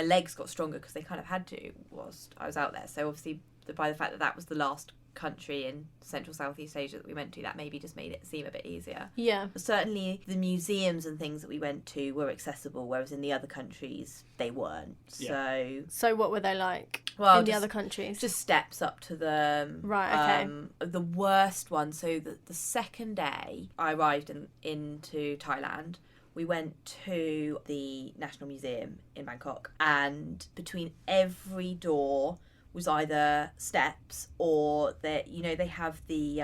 legs got stronger because they kind of had to whilst I was out there. So obviously, by the fact that that was the last country in Central Southeast Asia that we went to, that maybe just made it seem a bit easier. Yeah. But certainly the museums and things that we went to were accessible, whereas in the other countries they weren't. Yeah. So what were they like in the other countries? Just steps up to them. Right, okay. The worst one, so the second day I arrived into Thailand, we went to the National Museum in Bangkok, and between every door was either steps or they have the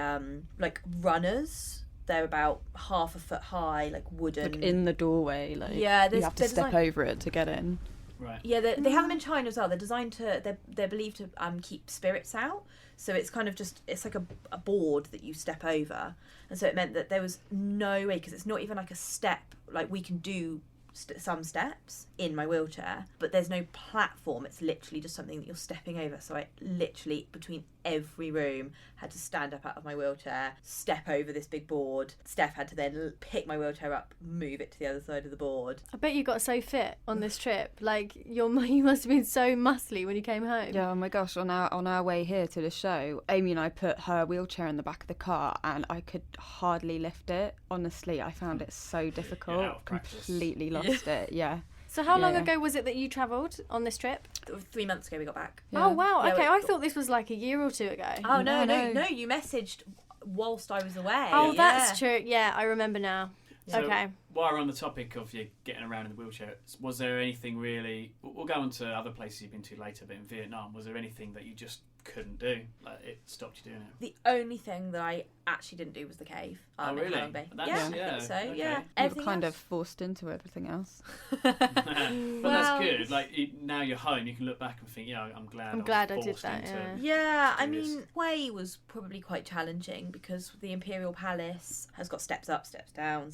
like runners. They're about half a foot high, like wooden. Like in the doorway, like Yeah, you have to step over it to get in. Right. Yeah, they have them in China as well. They're designed to. They're believed to keep spirits out. So it's kind of it's like a board that you step over, and so it meant that there was no way, because it's not even like a step. Like we can do some steps in my wheelchair, but there's no platform. It's literally just something that you're stepping over. So I literally, between every room, had to stand up out of my wheelchair, step over this big board. Steph had to then pick my wheelchair up, move it to the other side of the board. I bet you got so fit on this trip. Like you must have been so muscly when you came home. Yeah, oh my gosh, on our way here to the show, Amy and I put her wheelchair in the back of the car and I could hardly lift it. Honestly, I found it so difficult. out of practice. Completely lost it, yeah. So how long Yeah. ago was it that you travelled on this trip? 3 months ago we got back. Yeah. Oh wow, Yeah, okay. we- I thought this was like a year or two ago. Oh No, no, you messaged whilst I was away. Oh, yeah. that's true. Yeah, I remember now. So Okay. while we're on the topic of you getting around in the wheelchair, was there anything really? We'll go on to other places you've been to later, but in Vietnam, was there anything that you just couldn't do? Like it stopped you doing it? The only thing that I actually didn't do was the cave. Oh, really? In Bay. That's- Yeah, I yeah, think so. okay. Yeah, You were everything kind else. of forced into everything else. But Well- that's good. Like now you're home, you can look back and think, yeah, I'm glad. I'm was glad I did forced that, into- yeah. Yeah, I do this. mean, way was probably quite challenging because the Imperial Palace has got steps up, steps down,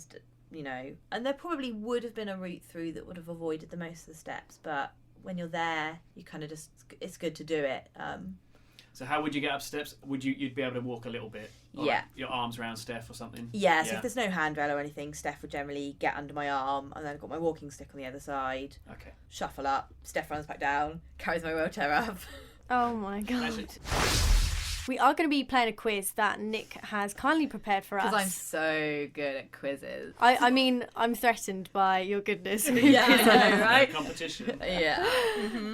you know, and there probably would have been a route through that would have avoided the most of the steps, but when you're there, you kind of just, it's good to do it. So how would you get up steps? You'd be able to walk a little bit? Or Yeah. like your arms around Steph or something? Yeah, so if there's no handrail or anything, Steph would generally get under my arm, and then I've got my walking stick on the other side, Okay. shuffle up, Steph runs back down, carries my wheelchair up. Oh my god. Magic. We are going to be playing a quiz that Nick has kindly prepared for us. Because I'm so good at quizzes. I mean, I'm threatened by your goodness. Yeah, I know, right? No competition. Yeah.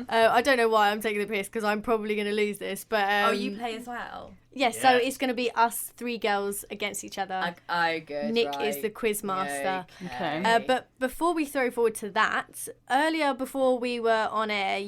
I don't know why I'm taking the piss because I'm probably going to lose this. But Oh, you play as well? Yes, so Yes. it's going to be us three girls against each other. Oh, good. Nick right. is the quiz master. Okay. But before we throw forward to that, earlier before we were on air,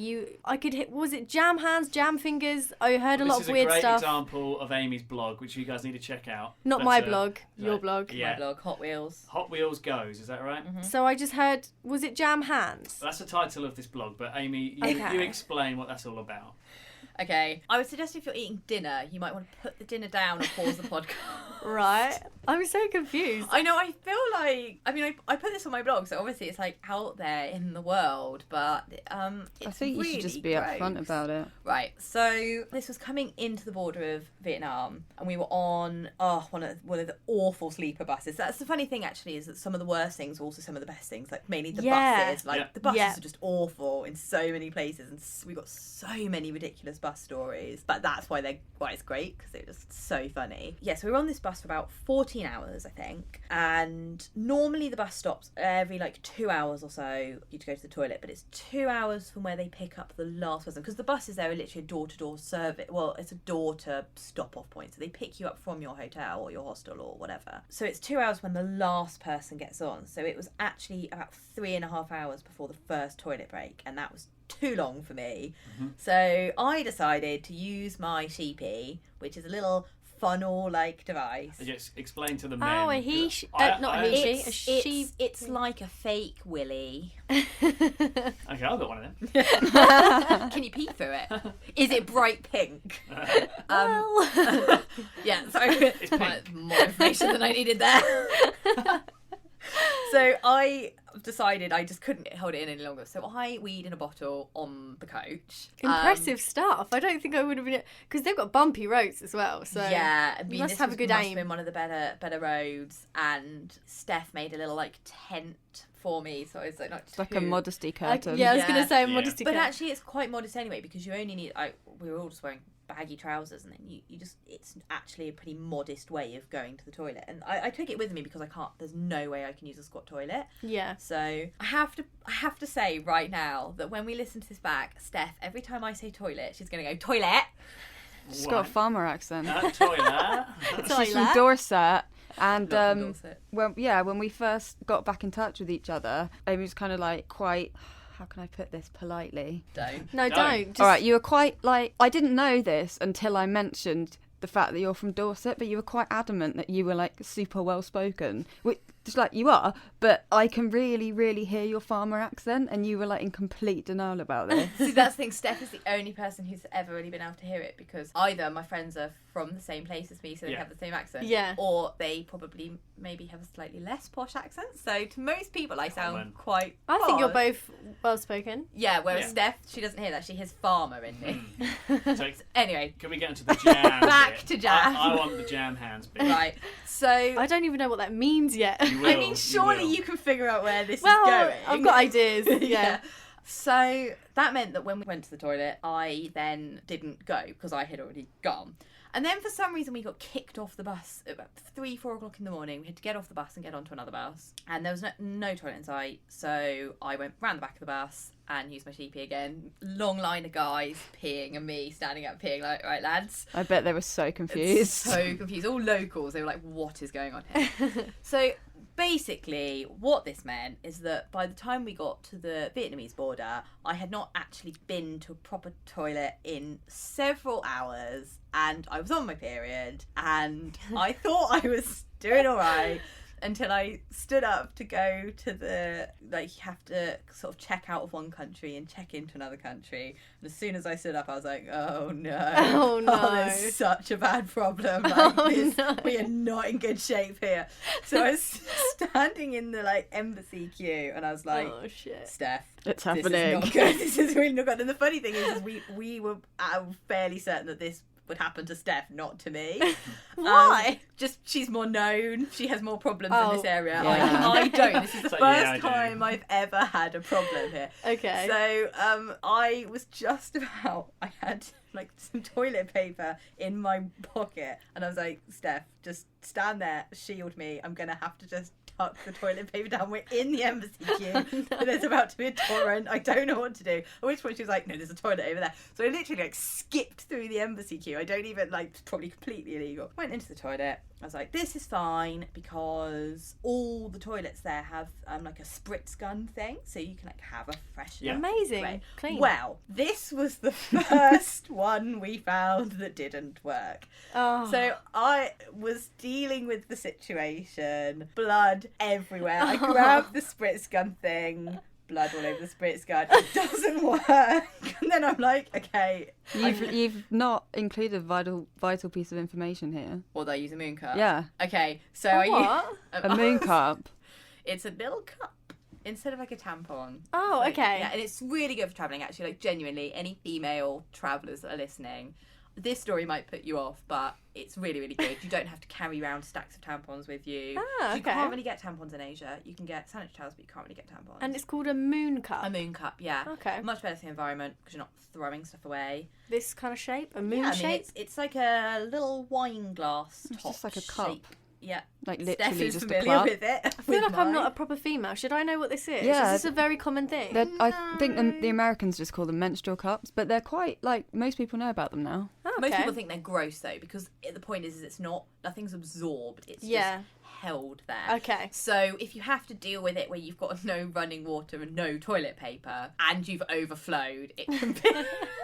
I could hit. Was it jam hands, jam fingers? I heard a lot of weird This is a great stuff. example of Amy's blog, which you guys need to check out. Not But, my blog, your right. blog. Yeah. My blog, Hotwheels. Hotwheels Goes, is that right? So I just heard. Was it jam hands? That's the title of this blog, but Amy, Okay. you explain what that's all about. Okay. I would suggest if you're eating dinner, you might want to put the dinner down and pause the podcast. Right. I'm so confused. I know, I feel like... I mean, I put this on my blog, so obviously it's, like, out there in the world, but it's I think you really should just be gross. upfront about it. Right, so this was coming into the border of Vietnam, and we were on one of the awful sleeper buses. That's the funny thing, actually, is that some of the worst things are also some of the best things, like mainly the Yeah. buses. Like, Yeah. the buses Yeah. are just awful in so many places, and we got so many ridiculous bus stories, but that's why it's great, because they're just so funny. Yeah, so we were on this bus for about 14 hours, I think, and normally the bus stops every like 2 hours or so for you to go to the toilet, but it's 2 hours from where they pick up the last person, because the buses there are literally a door-to-door service. Well, it's a door to stop-off point, so they pick you up from your hotel or your hostel or whatever. So it's 2 hours when the last person gets on, so it was actually about 3.5 hours before the first toilet break, and that was too long for me. So I decided to use my sheepy, which is a little funnel-like device. Just explain to the men. Oh, a he, not a he, she, a she. It's like a fake willy. Okay, I've got one of them. Can you pee through it? Is it bright pink? Well. Yeah, sorry. More information than I needed there. So I decided I just couldn't hold it in any longer. So I weed in a bottle on the coach. Impressive stuff. I don't think I would have been, because they've got bumpy roads as well. So Yeah, I mean, you must this have a good must aim. have been one of the better roads, and Steph made a little like tent for me, so it's like not It's like a too- modesty curtain. Yeah, I was Yeah. going to say a Yeah. modesty. But curtain. actually, it's quite modest anyway, because you only need. We were all just wearing baggy trousers, and then you just. It's actually a pretty modest way of going to the toilet, and I took it with me because I can't. There's no way I can use a squat toilet. Yeah. So I have to say right now that when we listen to this back, Steph, every time I say toilet, she's going to go toilet. She's got a farmer accent. Toilet. She's from Dorset. And Not from Dorset. when we first got back in touch with each other, Amy was kind of like quite, how can I put this politely? Don't. No, Don't. don't. Just, All right, you were quite like, I didn't know this until I mentioned the fact that you're from Dorset, but you were quite adamant that you were like super well spoken. Just like you are, but I can really, really hear your farmer accent, and you were like in complete denial about this. See, that's the thing. Steph is the only person who's ever really been able to hear it, because either my friends are from the same place as me, so they Yeah. have the same accent, Yeah. or they probably maybe have a slightly less posh accent. So to most people, I sound Common. quite. I think you're posh. both well spoken. Yeah, whereas Yeah. Steph, she doesn't hear that. She hears farmer in me. So, Anyway, can we get into the jam? Back bit? to jam. I want the jam hands bit. right. So I don't even know what that means yet. You will, I mean, surely will. you can figure out where this Well, is going. I've got ideas. Yeah. So that meant that when we went to the toilet, I then didn't go because I had already gone. And then for some reason we got kicked off the bus at about 3-4 o'clock in the morning. We had to get off the bus and get onto another bus. And there was no toilet in sight. So I went round the back of the bus and used my sheepy again. Long line of guys peeing and me standing up peeing like, right lads. I bet they were so confused. So confused. All locals. They were like, what is going on here? So basically, what this meant is that by the time we got to the Vietnamese border, I had not actually been to a proper toilet in several hours, and I was on my period, and I thought I was doing all right. Until I stood up to go to the, like, you have to sort of check out of one country and check into another country. And as soon as I stood up, I was like, oh no. Oh no. Oh, there's such a bad problem. Like, No. we are not in good shape here. So I was standing in the, like, embassy queue, and I was like, Oh shit. Steph, It's this happening. is not good. This is really not good. And the funny thing is we were fairly certain that this would happen to Steph, not to me. Why? Just she's more known. She has more problems in this area. Yeah. I don't. This is the So, first yeah, I do. time I've ever had a problem here. Okay. So I was just about. I had like some toilet paper in my pocket, and I was like, Steph, just stand there, shield me. I'm gonna have to just tuck the toilet paper down. We're in the embassy queue. There's about to be a torrent. I don't know what to do. At which point she was like, no, there's a toilet over there. So I literally like skipped through the embassy queue. I don't even like, it's probably completely illegal. Went into the toilet. I was like, this is fine because all the toilets there have like a spritz gun thing, so you can like have a fresh. Yeah. Amazing. Right. Clean. Well, this was the first one we found that didn't work. Oh. So I was dealing with the situation, blood everywhere. I grabbed the spritz gun thing, blood all over the spritz gun. It doesn't work. And then I'm like, okay. You've not included vital piece of information here. Well, they use a moon cup. Yeah, Okay, so A I what? a moon cup. It's a little cup instead of like a tampon. Oh, Like, okay. Yeah, and it's really good for travelling, actually. Like, genuinely, any female travellers that are listening, this story might put you off, but it's really, really good. You don't have to carry around stacks of tampons with you. Ah, You okay. can't really get tampons in Asia. You can get sanitary towels, but you can't really get tampons. And it's called a moon cup. a moon cup, yeah. Okay. Much better for the environment because you're not throwing stuff away. This kind of shape, a moon Yeah, I mean, shape. it's like a little wine glass It's top just like a cup. shape. Yeah. Like Steph literally is just a familiar cup. with it. I feel like I'm not a proper female. Should I know what this is? Yeah. Is this a very common thing? I think the Americans just call them menstrual cups, but they're quite like most people know about them now. Oh, Most okay. people think they're gross though, because the point is it's not, nothing's absorbed. It's Yeah. just held there. Okay. So if you have to deal with it where you've got no running water and no toilet paper and you've overflowed, it can be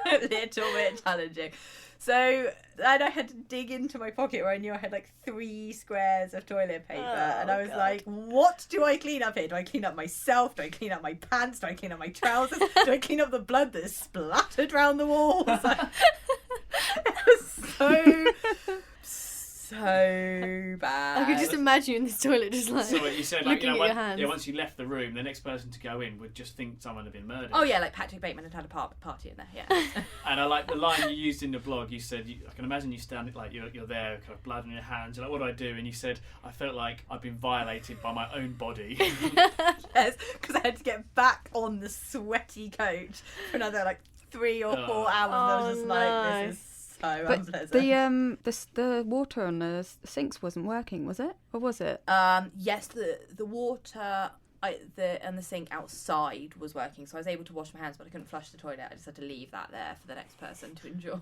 a little bit challenging. So then I had to dig into my pocket where I knew I had like 3 squares of toilet paper, and I was God. like, what do I clean up here? Do I clean up myself? Do I clean up my pants? Do I clean up my trousers? Do I clean up the blood that is splattered around the walls? Like, it was so bad. I could just imagine you in this toilet just like So you said, like, looking at your once, hands. once you left the room, the next person to go in would just think someone had been murdered. Oh yeah, like Patrick Bateman had a party in there. Yeah. And I like the line you used in the blog. You said, I can imagine you standing, like, you're there, kind of blood on your hands. You're like, what do I do? And you said, I felt like I've been violated by my own body. Yes, because I had to get back on the sweaty coach for another like 3 or 4 Oh. hours. And I was Oh, just no. like, this is so But unpleasant. the water on the sinks wasn't working, was it? Or was it? Yes, the water and the sink outside was working, so I was able to wash my hands, but I couldn't flush the toilet. I just had to leave that there for the next person to enjoy.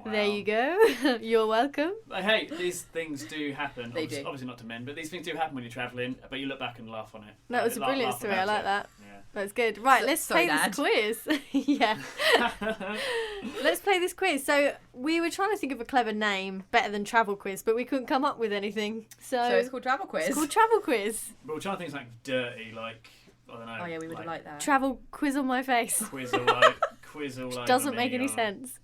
There you go. You're welcome. But hey, these things do happen. They obviously, do. Obviously not to men, but these things do happen when you're travelling, but you look back and laugh on it. That was a Laugh brilliant story. I about like it. that. Yeah. That's good. Right, let's Sorry, play Dad. this quiz. Yeah. Let's play this quiz. So we were trying to think of a clever name, better than travel quiz, but we couldn't come up with anything. So it's called Travel Quiz. it's called travel quiz. But we're trying to think something dirty, like, I don't know. Oh yeah, we would have liked that. Travel quiz on my face. Quiz all over Doesn't me, make any or- sense.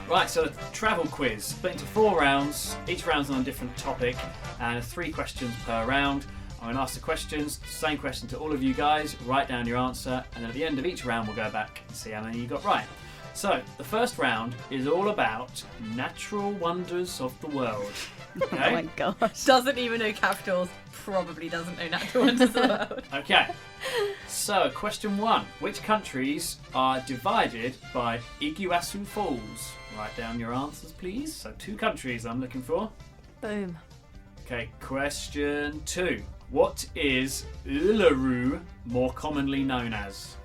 Right, so a travel quiz split into 4 rounds. Each round's on a different topic, and 3 questions per round. I'm going to ask the questions, same question to all of you guys. Write down your answer, and then at the end of each round, we'll go back and see how many you got right. So the first round is all about natural wonders of the world. Okay. Oh my gosh. Doesn't even know capitals. Probably doesn't know natural wonders of the world. Okay. So question 1: which countries are divided by Iguazu Falls? Write down your answers, please. So 2 countries I'm looking for. Boom. Okay, question 2. What is Uluru more commonly known as?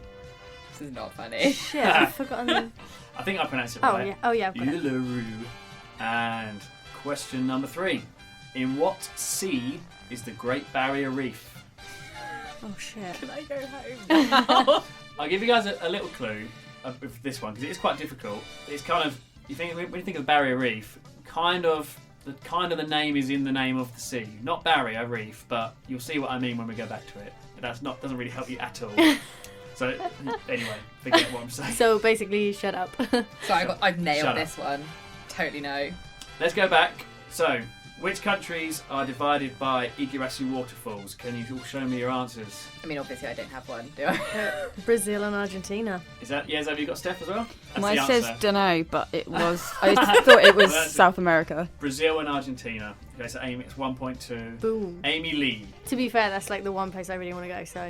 This is not funny. Shit, I've forgotten the... I think I pronounced it Oh, right. yeah. Oh, yeah, I've got it. Uluru. And question number 3. In what sea is the Great Barrier Reef? Oh shit. Can I go home? I'll give you guys a little clue with this one because it is quite difficult. It's kind of when you think of Barrier Reef, the name is in the name of the sea, not Barrier Reef, but you'll see what I mean when we go back to it. Doesn't really help you at all. So anyway, forget what I'm saying. So basically, shut up. So I've nailed Shut up. this one. Totally no. Let's go back. So, which countries are divided by Igarashi waterfalls? Can you all show me your answers? I mean, obviously I don't have one, do I? Brazil and Argentina. Is that have you got Steph as well? That's Mine the says answer. dunno, but it was. I thought it was Well, that's- South America. Brazil and Argentina. Okay, so Amy, it's 1.2. Boom. Amy Lee. To be fair, that's like the one place I really want to go. So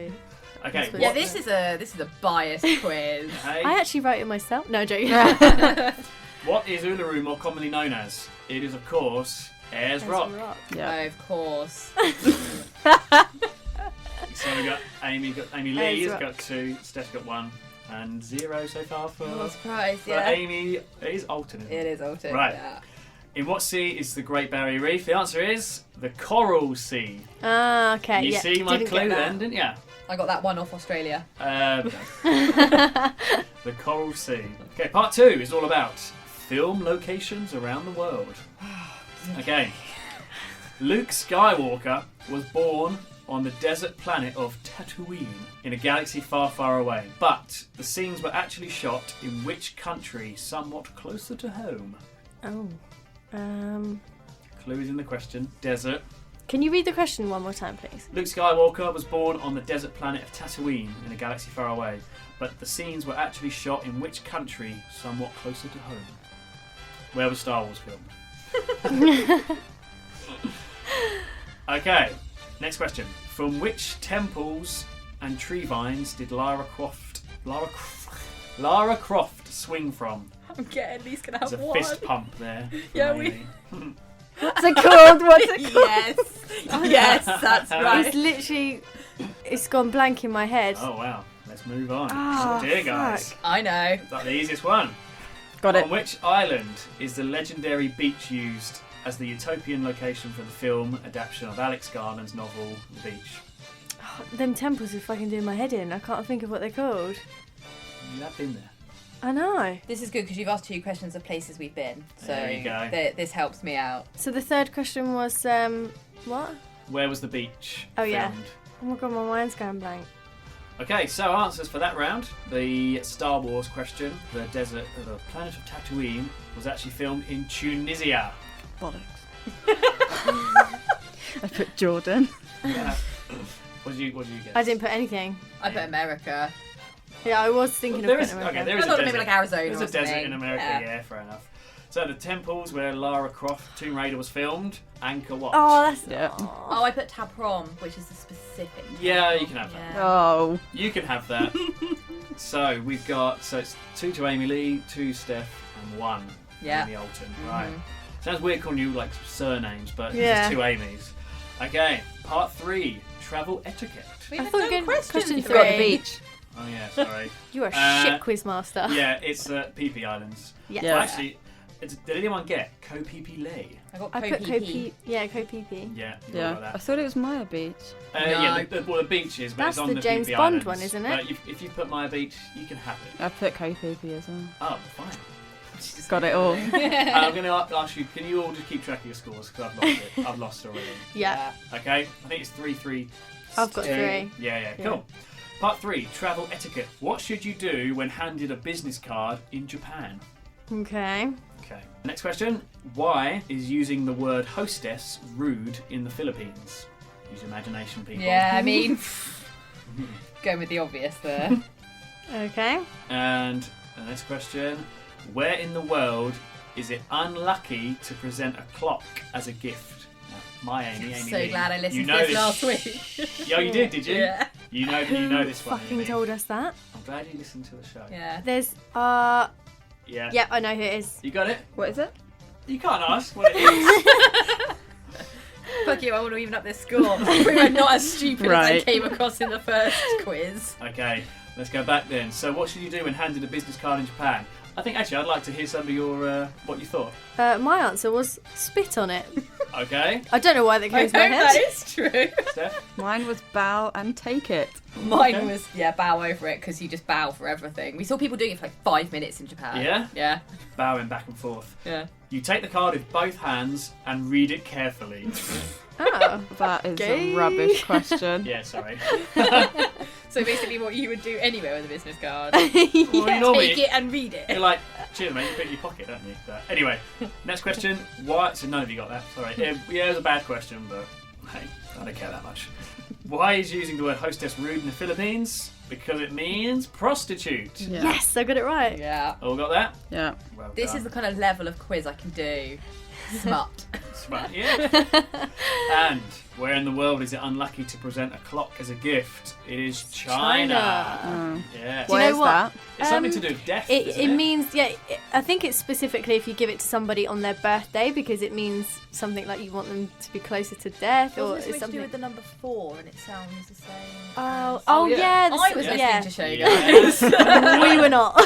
Okay. That's Yeah, what- this is a biased quiz. Hey, I actually wrote it myself. No, joking. what is Uluru more commonly known as? It is, of course, Ayers Rock. Yeah. Oh, of course. So we got Amy Lee Ayers has Rock. got 2, Steph's got 1, and 0 so far for, I'm not surprised, for yeah. Amy. It is Alton, isn't it? It is Alton. Right. Yeah. In what sea is the Great Barrier Reef? The answer is the Coral Sea. Ah, okay. You yeah, see my didn't clue get that. then, didn't you? I got that one off Australia. The Coral Sea. Okay, part 2 is all about film locations around the world. Okay. Luke Skywalker was born on the desert planet of Tatooine in a galaxy far, far away. But the scenes were actually shot in which country somewhat closer to home? Oh. Clue is in the question. Desert. Can you read the question one more time, please? Luke Skywalker was born on the desert planet of Tatooine in a galaxy far away, but the scenes were actually shot in which country somewhat closer to home? Where was Star Wars filmed? Okay, next question. From which temples and tree vines did Lara Croft swing from? I'm at least gonna There's have a one. fist pump there. from Yeah, Amy. What's it called? What's it called? Yes. Yes, that's It's right. literally, it's gone blank in my head. Oh wow, let's move on. Oh, Oh dear, guys. fuck. I know. Is that the easiest one? Got it. On which island is the legendary beach used as the utopian location for the film adaptation of Alex Garland's novel The Beach? Them temples are fucking doing my head in. I can't think of what they're called. You have been there. I know. This is good because you've asked 2 questions of places we've been. So There you go. this helps me out. So the third question was, what? Where was the beach Oh, yeah. filmed? Oh my god, my mind's going blank. Okay, so answers for that round. The Star Wars question, the planet of Tatooine, was actually filmed in Tunisia. Bollocks. I put Jordan. Yeah. What did you guess? I didn't put anything. I put America. Yeah, I was thinking There of is, putting okay, America. there I is a thought desert. maybe like Arizona There's or a desert something. in America, yeah, fair enough. So the temples where Lara Croft Tomb Raider was filmed, Angkor Wat. Oh, that's... Yeah. Oh, I put Taprom, which is the specific. Yeah, you can have that. Yeah. Oh. You can have that. So we've got, it's 2 to Amy Lee, 2 Steph, and 1 Yeah. Amy Alton. Right. Sounds weird calling you like surnames, but Yeah. it's just 2 Amy's. Okay, part 3, travel etiquette. We I had thought no good questions. question You three. forgot Got the beach. Oh yeah, sorry. You are a Uh, shit quiz master. Yeah, it's PP Islands. Yes. Yeah. Well, actually, did anyone get Koh Phi Phi Lay? I got I put Koh Kopi. Yeah, Kopi. Yeah, you Yeah. got I that. thought it was Maya Beach. Yeah, the beach is, but That's it's on the the James PP Bond Islands. one, isn't it? But if you put Maya Beach, you can have it. I put Kopipi as well. Oh, fine. Got it all. I'm going to ask you, can you all just keep track of your scores? Because I've lost it. I've lost already. Yeah. Okay, I think it's 3-3. I've got 3. Yeah, Yeah. cool. Part 3, travel etiquette. What should you do when handed a business card in Japan? Okay. Okay. Next question. Why is using the word hostess rude in the Philippines? Use your imagination, people. Yeah, I mean, going with the obvious there. Okay. And the next question. Where in the world is it unlucky to present a clock as a gift? Now, my Amy So Lee, glad I listened you to know this last week. Yeah, you did you? Yeah. You know this one. Fucking Amy. told us that. I'm glad you listened to the show. Yeah. There's, Yeah. Yep, I know who it is. You got it? What is it? You can't ask what it is. Fuck you, I want to even up this score. I'm not as stupid as I Right. came across in the first quiz. Okay, let's go back then. So what should you do when handed a business card in Japan? I think actually I'd like to hear some of your what you thought. My answer was spit on it. Okay. I don't know why that I came to my hope that head. is true. Steph? Mine was bow and take it. Mine Okay. was, bow over it because you just bow for everything. We saw people doing it for like 5 minutes in Japan. Yeah? Yeah. Bowing back and forth. Yeah. You take the card with both hands and read it carefully. Oh. That is Gay. a rubbish question. Yeah, sorry. So basically what you would do anywhere with a business card. Well, you normally, Take it and read it. you're like, cheers, mate, you put it in your pocket, don't you? But anyway, next question. Why? So none of you got that. Sorry. Yeah, it was a bad question, but hey, I don't care that much. Why is using the word hostess rude in the Philippines? Because it means prostitute. Yeah. Yes, I got it right. Yeah. All got that? Yeah. Well This done. is the kind of level of quiz I can do. Smut. Smart, yeah. And where in the world is it unlucky to present a clock as a gift? It is China. Oh. Yes. Do you Why know is what? that? It's something to do with death. It isn't means, I think it's specifically if you give it to somebody on their birthday because it means something like you want them to be closer to death or Wasn't this it's something to something. do with the number 4 and it sounds the same? Oh, yeah. yeah. I was listening yeah. to show Yes. guys. We were not.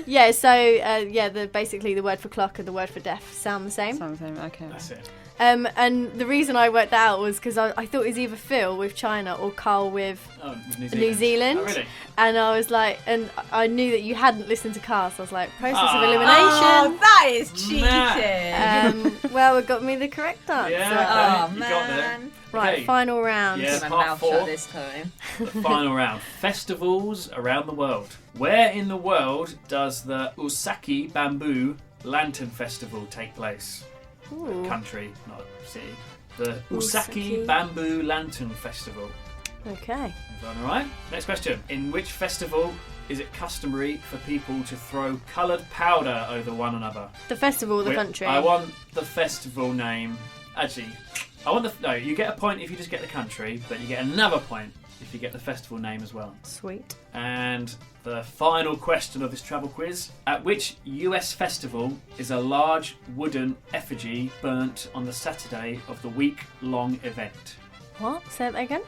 Yeah, so basically the word for clock and the word for death sound the same. Something. Okay. That's it. And the reason I worked that out was because I thought it was either Phil with China or Carl with Oh, with New Zealand. Oh, really? And I was like, and I knew that you hadn't listened to Cast. I was like, process of Ah. elimination. Oh, that is cheating. Well, it got me the correct answer. Yeah. Oh, You got there. man. Right, Okay. final round. Yeah. Keep my Part mouth 4. shut this time. The final round. Festivals around the world. Where in the world does the Usaki Bamboo Lantern Festival take place? Ooh. Country, not city. The Usaki. Usaki Bamboo Lantern Festival. Okay. Everyone all right? Next question. In which festival is it customary for people to throw coloured powder over one another? The festival, the Wait, country. I want the festival name. Actually, you get a point if you just get the country, but you get another point if you get the festival name as well. Sweet. And the final question of this travel quiz. At which US festival is a large wooden effigy burnt on the Saturday of the week-long event? What? Say that again?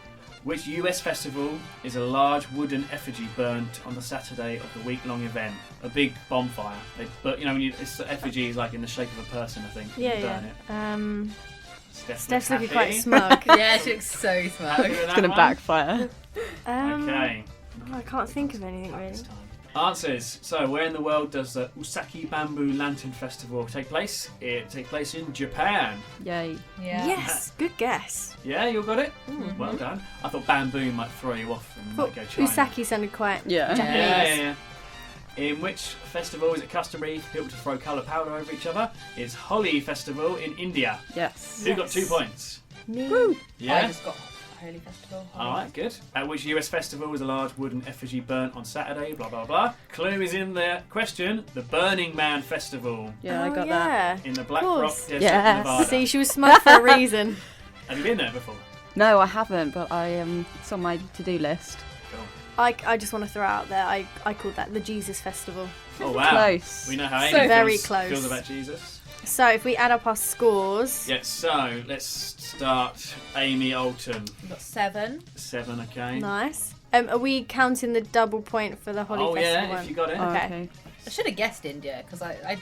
Which US festival is a large wooden effigy burnt on the Saturday of the week-long event? A big bonfire. But when it's the effigy is like in the shape of a person, I think. Yeah, You burn it. Steph's looking happy. quite smug. Yeah, she looks so Happy smart. with It's that gonna one? backfire. Okay. I can't think of anything Right, really. this time. Answers. So, where in the world does the Usaki Bamboo Lantern Festival take place? It takes place in Japan. Yay. Yeah. Yes, good guess. Yeah, you got it? Mm-hmm. Well done. I thought bamboo might throw you off and might go China. Usaki sounded quite Yeah. Japanese. Yeah. In which festival is it customary for people to throw colour powder over each other? It's Holi Festival in India. Yes. Who got 2 points? Me. I Yeah? just got Holy Festival. Alright, good. At which US festival is a large wooden effigy burnt on Saturday? Blah, blah, blah. Clue is in the question. The Burning Man Festival Yeah, I Oh, got that. in the Black Of Rock course. Desert, Yes. Nevada. See, she was smug for a reason. Have you been there before? No, I haven't, but it's on my to-do list. Cool. I just want to throw out there, I called that the Jesus Festival. Oh, wow. Close. We know how So Amy very feels, close. feels about Jesus. So if we add up our scores, Yeah, so let's start Amy Alton. We've got 7. 7, okay. nice. Are we counting the double point for the Holly Oh, Festival yeah, one? if you got it. Oh, Okay. okay. I should have guessed India because I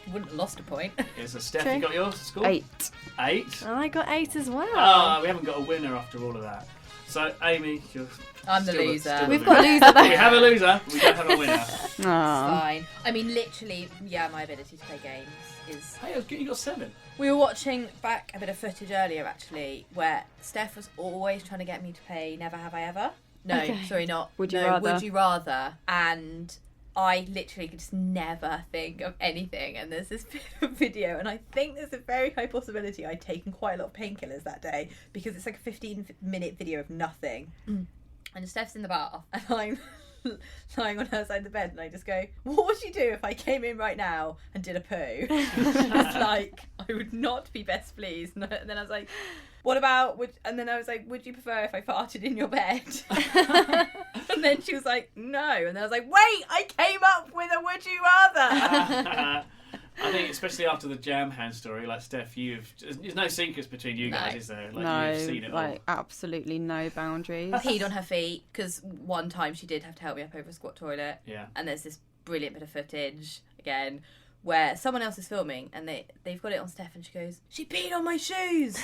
wouldn't have lost a point. Yeah, so Steph, True. you got yours? Score? 8. 8. I got 8 as well. Ah, we haven't got a winner after all of that. So, Amy, you're I'm the still loser. still We've got a loser We though. have a loser, we don't have a winner. Aw. Fine. I mean, literally, my ability to play games is... Hey, that's good, you got 7. We were watching back a bit of footage earlier, actually, where Steph was always trying to get me to play Never Have I Ever. No, Okay. sorry, not. Would You no, Rather? Would You Rather? And I literally could just never think of anything. And there's this video, and I think there's a very high possibility I'd taken quite a lot of painkillers that day because it's like a 15-minute video of nothing. And Steph's in the bath, and I'm lying on her side of the bed, and I just go, what would you do if I came in right now and did a poo? It's like, I would not be best pleased. And then I was like, what about, and then I was like, would you prefer if I farted in your bed? And then she was like, no. And then I was like, wait, I came up with a would you rather. I think, especially after the jam hand story, like Steph, there's no secrets between you guys, No. is there? Like, you've seen No, it like absolutely no boundaries. Peed on her feet, because one time she did have to help me up over a squat toilet. all. Yeah. And there's this brilliant bit of footage, again, where someone else is filming and they've got it on Steph and she goes, "She peed on my shoes,"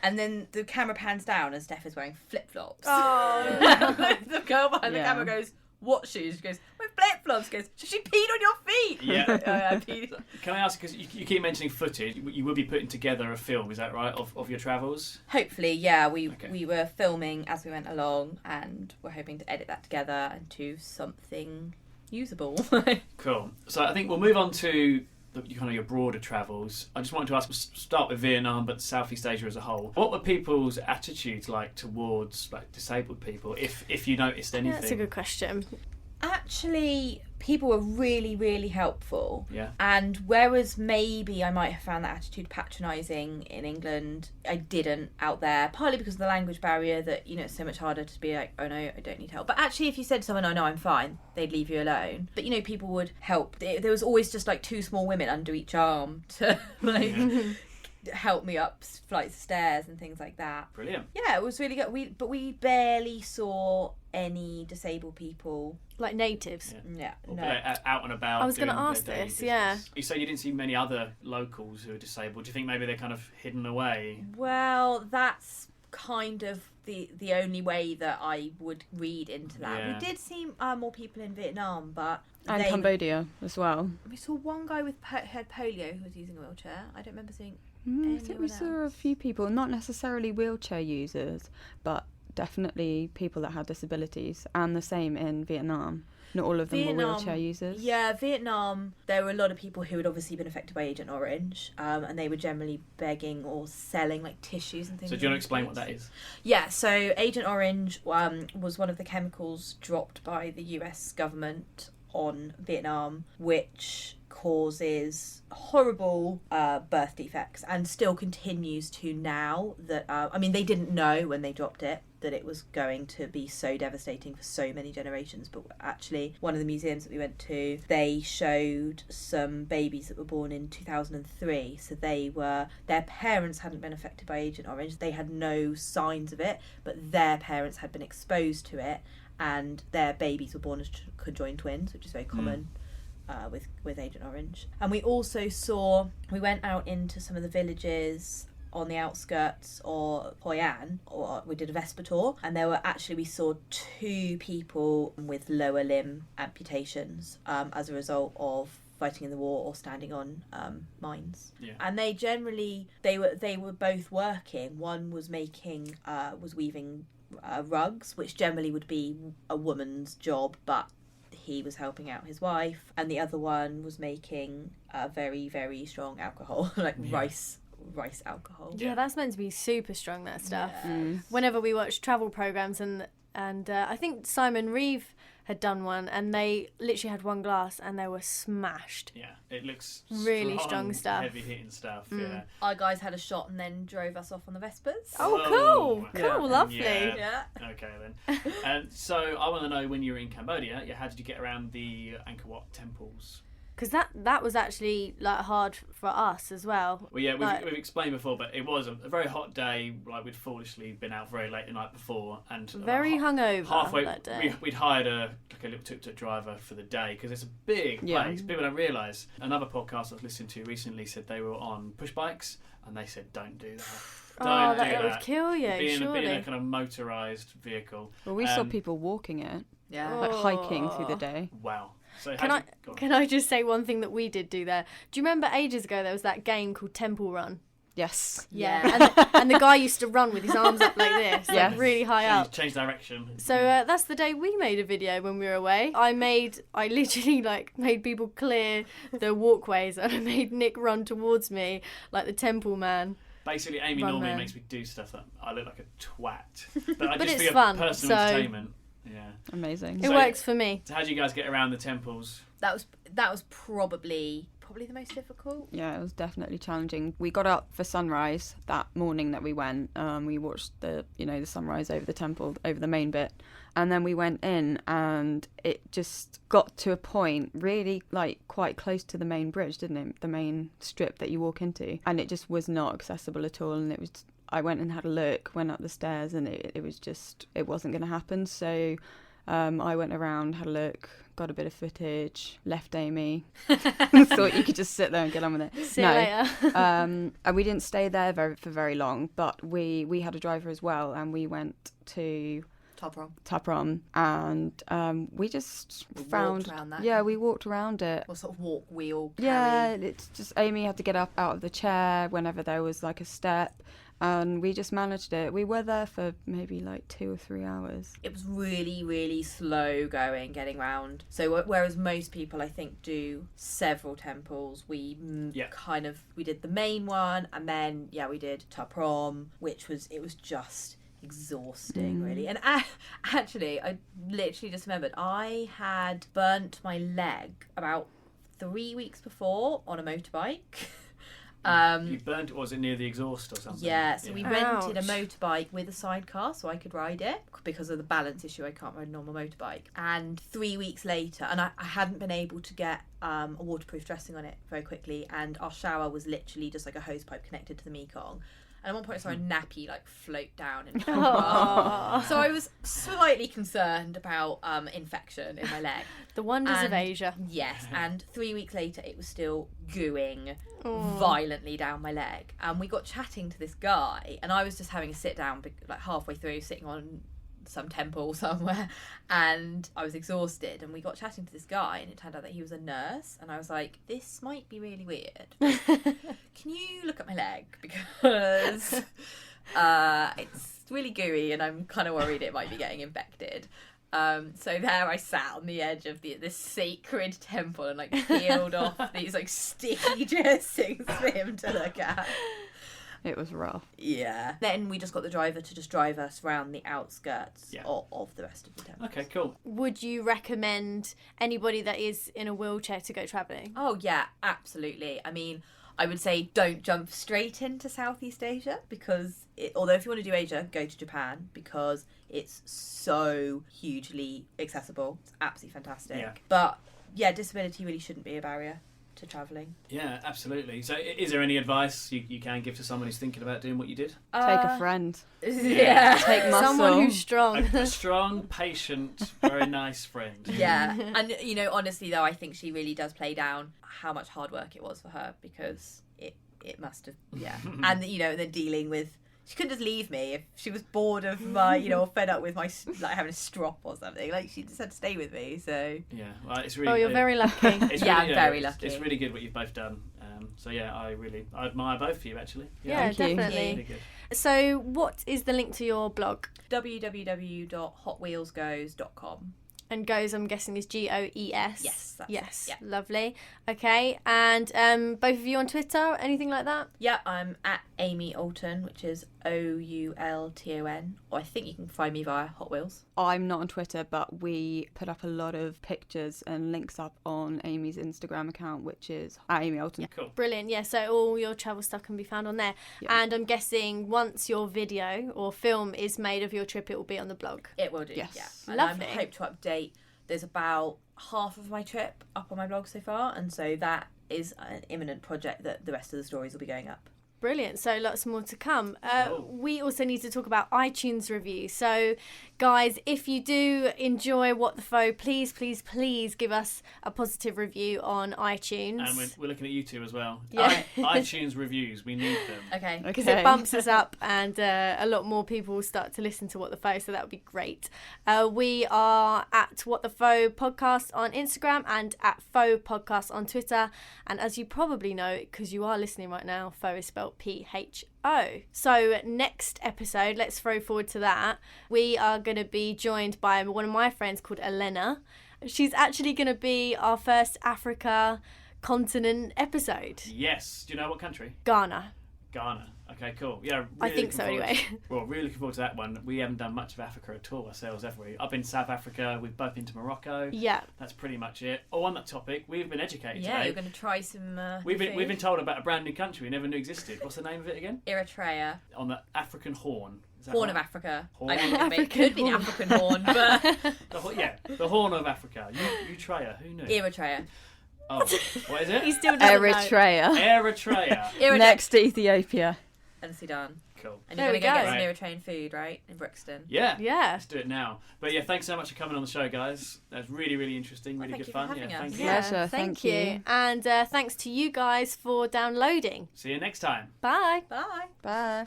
and then the camera pans down and Steph is wearing flip-flops. Oh. The girl behind the camera goes, "What shoes?" She goes, "My flip-flops." She goes, "So she peed on your feet." Yeah. I peed. Can I ask, because you keep mentioning footage, you will be putting together a film, is that right, of your travels? Hopefully, yeah. We Okay. were filming as we went along and we're hoping to edit that together into something usable. Cool. So I think we'll move on to your broader travels. I just wanted to ask, we'll start with Vietnam, but Southeast Asia as a whole. What were people's attitudes like towards like disabled people, if you noticed anything? Yeah, that's a good question. Actually, people were really, really helpful. Yeah. And whereas maybe I might have found that attitude patronising in England, I didn't out there, partly because of the language barrier that, it's so much harder to be like, "Oh no, I don't need help." But actually, if you said to someone, "Oh no, I'm fine," they'd leave you alone. But, people would help. There was always just like two small women under each arm to help me up flights of stairs and things like that. Brilliant. Yeah, it was really good. We barely saw any disabled people. Like natives. Yeah, Or no. out and about. I was going gonna ask their daily this, yeah. business. You say you didn't see many other locals who are disabled. Do you think maybe they're kind of hidden away? Well, that's kind of the only way that I would read into that. Yeah. We did see more people in Vietnam, but And Cambodia as well. we saw one guy with had polio who was using a wheelchair. I don't remember seeing I think we anyone saw a else. few people, not necessarily wheelchair users, but definitely people that had disabilities. And the same in Vietnam. Not all of them were wheelchair users. Yeah, Vietnam, there were a lot of people who had obviously been affected by Agent Orange, and they were generally begging or selling like tissues and things. So do you want to explain what that is? Yeah, so Agent Orange was one of the chemicals dropped by the US government on Vietnam, which causes horrible birth defects and still continues to now. That they didn't know when they dropped it that it was going to be so devastating for so many generations, but actually one of the museums that we went to, they showed some babies that were born in 2003. So their parents hadn't been affected by Agent Orange, they had no signs of it, but their parents had been exposed to it, and their babies were born as conjoined twins, which is very common with Agent Orange. And we also we went out into some of the villages on the outskirts of Hoi An, or we did a Vespa tour, and we saw 2 people with lower limb amputations as a result of fighting in the war or standing on mines. Yeah. And they were both working. One was was weaving rugs, which generally would be a woman's job, but he was helping out his wife, and the other one was making very, very strong alcohol, like rice alcohol. Yeah, that's meant to be super strong, that stuff. Yeah. Whenever we watch travel programs, and I think Simon Reeve had done one, and they literally had one glass and they were smashed. Yeah, it looks really strong stuff. heavy hitting stuff. Yeah. Our guys had a shot and then drove us off on the Vespers. Oh, Whoa. cool, lovely. Yeah. Yeah. Okay then. And so I want to know, when you were in Cambodia, how did you get around the Angkor Wat temples? Because that was actually like hard for us as well. Well, yeah, we've explained before, but it was a very hot day. Like, we'd foolishly been out very late the night before, and Very hungover halfway that day. we'd hired a little tuk-tuk driver for the day, because it's a big place. People don't realise. Another podcast I was listening to recently said they were on push bikes, and they said, don't do that. Don't do that would kill you, Being surely. a kind of motorised vehicle. Well, we saw people walking it, Yeah. like hiking through the day. Wow. So Can I just say one thing that we did do there? Do you remember ages ago there was that game called Temple Run? Yes. Yeah, and the guy used to run with his arms up like this, Yes. like really high up. Change direction. So that's the day we made a video when we were away. I literally made people clear the walkways, and I made Nick run towards me like the Temple Man. Basically, Amy Run normally man. makes me do stuff that I look like a twat. But I But just it's feel fun, personal so- entertainment. Yeah. Amazing. It So- works for me. So how do you guys get around the temples? That was probably the most difficult. Yeah, it was definitely challenging. We got up for sunrise that morning that we went. We watched the sunrise over the temple, over the main bit, and then we went in, and it just got to a point really quite close to the main bridge, didn't it? The main strip that you walk into, and it just was not accessible at all. And I went and had a look, went up the stairs, and it wasn't going to happen. So I went around, had a look, got a bit of footage, left Amy, thought you could just sit there and get on with it. See you later. And we didn't stay there for very long, but we had a driver as well, and we went to Taprom, and we just found... walked around that. Yeah, we walked around it. Or sort of walk, wheel, carry. Yeah, it's just Amy had to get up out of the chair whenever there was like a step, and we just managed it. We were there for maybe like 2 or 3 hours. It was really, really slow going, getting round. So whereas most people, I think, do several temples, we we did the main one, and then, we did Taprom, it was just exhausting, really. And actually, I literally just remembered, I had burnt my leg about 3 weeks before on a motorbike. You burnt it, was it near the exhaust or something? Yeah, so we rented a Ouch. motorbike with a sidecar so I could ride it. Because of the balance issue, I can't ride a normal motorbike. And 3 weeks later, and I hadn't been able to get a waterproof dressing on it very quickly, and our shower was literally just like a hose pipe connected to the Mekong. And at one point I saw a nappy float down in the Aww. So I was slightly concerned about infection in my leg. The wonders of Asia. Yes, and 3 weeks later it was still gooing violently down my leg. And we got chatting to this guy, and I was just having a sit down, like halfway through, sitting on some temple somewhere, and I was exhausted, and we got chatting to this guy, and it turned out that he was a nurse, and I was like, this might be really weird. Can you look at my leg? Because it's really gooey, and I'm kind of worried it might be getting infected. So there I sat on the edge of this sacred temple and peeled off these sticky dressings for him to look at. It was rough. Yeah. Then we just got the driver to just drive us around the outskirts of the rest of the temple. Okay, cool. Would you recommend anybody that is in a wheelchair to go travelling? Oh, yeah, absolutely. I mean, I would say don't jump straight into Southeast Asia because, although if you want to do Asia, go to Japan because it's so hugely accessible. It's absolutely fantastic. Yeah. But, disability really shouldn't be a barrier to travelling. Yeah, absolutely. So is there any advice you can give to someone who's thinking about doing what you did? Take a friend. Yeah. Take muscle. Someone who's strong. A strong, patient, very nice friend. Yeah. And, honestly, though, I think she really does play down how much hard work it was for her because it must have, and, then dealing with, she couldn't just leave me if she was bored of my, or fed up with my, having a strop or something. She just had to stay with me, so. Yeah, well, it's really... Oh, you're very lucky. I'm very lucky. It's really good what you've both done. I admire both of you, actually. Yeah, definitely. Really good. So what is the link to your blog? www.hotwheelsgoes.com. And Goes, I'm guessing, is Goes. Yes, that's yes. it, yeah. Lovely. Okay, and both of you on Twitter, anything like that? Yeah, I'm at Amy Alton, which is Oulton, or I think you can find me via Hot Wheels. I'm not on Twitter, but we put up a lot of pictures and links up on Amy's Instagram account, which is at Amy Alton. Yeah, cool. Brilliant. Yeah, so all your travel stuff can be found on there. Yeah. And I'm guessing once your video or film is made of your trip, it will be on the blog. It will do, yes. Yeah. And Lovely. I hope to update. There's about half of my trip up on my blog so far, and so that is an imminent project that the rest of the stories will be going up. Brilliant. So lots more to come. We also need to talk about iTunes reviews. So, guys, if you do enjoy What the Faux, please, please, please give us a positive review on iTunes. And we're looking at you two as well. Yeah. iTunes reviews, we need them. Okay. Because it bumps us up and a lot more people will start to listen to What the Faux, so that would be great. We are at What the Faux Podcast on Instagram and at Faux Podcast on Twitter. And as you probably know, because you are listening right now, Faux is spelled PHO. So next episode, let's throw forward to that, we are going to be joined by one of my friends called Elena. She's actually going to be our first Africa continent episode. Yes. Do you know what country? Ghana. Okay, cool. Yeah, really I think so anyway. Well, really looking forward to that one. We haven't done much of Africa at all ourselves, have we? I've been to South Africa, we've both been to Morocco. Yeah. That's pretty much it. Oh, on that topic, we've been educated Yeah, today. you're going to try some We've been told about a brand new country we never knew existed. What's the name of it again? Eritrea. On the African Horn. Is that Horn right? of Africa. Horn. I mean, African it could be the Horn. African Horn, but... the Horn of Africa. Eritrea. Who knew? Eritrea. Oh, what is it? He still doesn't know. Eritrea. Eritrea. Eritrea. Next to Ethiopia. And Sudan. Cool. And There you're we going to get go. some nearer train food, right? In Brixton. Yeah. Yeah. Let's do it now. But yeah, thanks so much for coming on the show, guys. That was really, really interesting. Really Thank good you for fun. having Yeah, us. thank you. Yeah, Pleasure, thank thank you. you. And thanks to you guys for downloading. See you next time. Bye. Bye. Bye.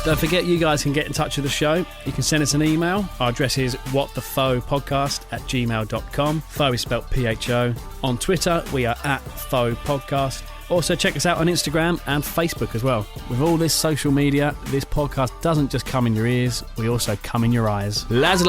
Don't forget, you guys can get in touch with the show. You can send us an email. Our address is whatthefaux@gmail.com. Faux is spelt PHO. On Twitter, we are @Faux Podcast. Also, check us out on Instagram and Facebook as well. With all this social media, this podcast doesn't just come in your ears, we also come in your eyes. Lads.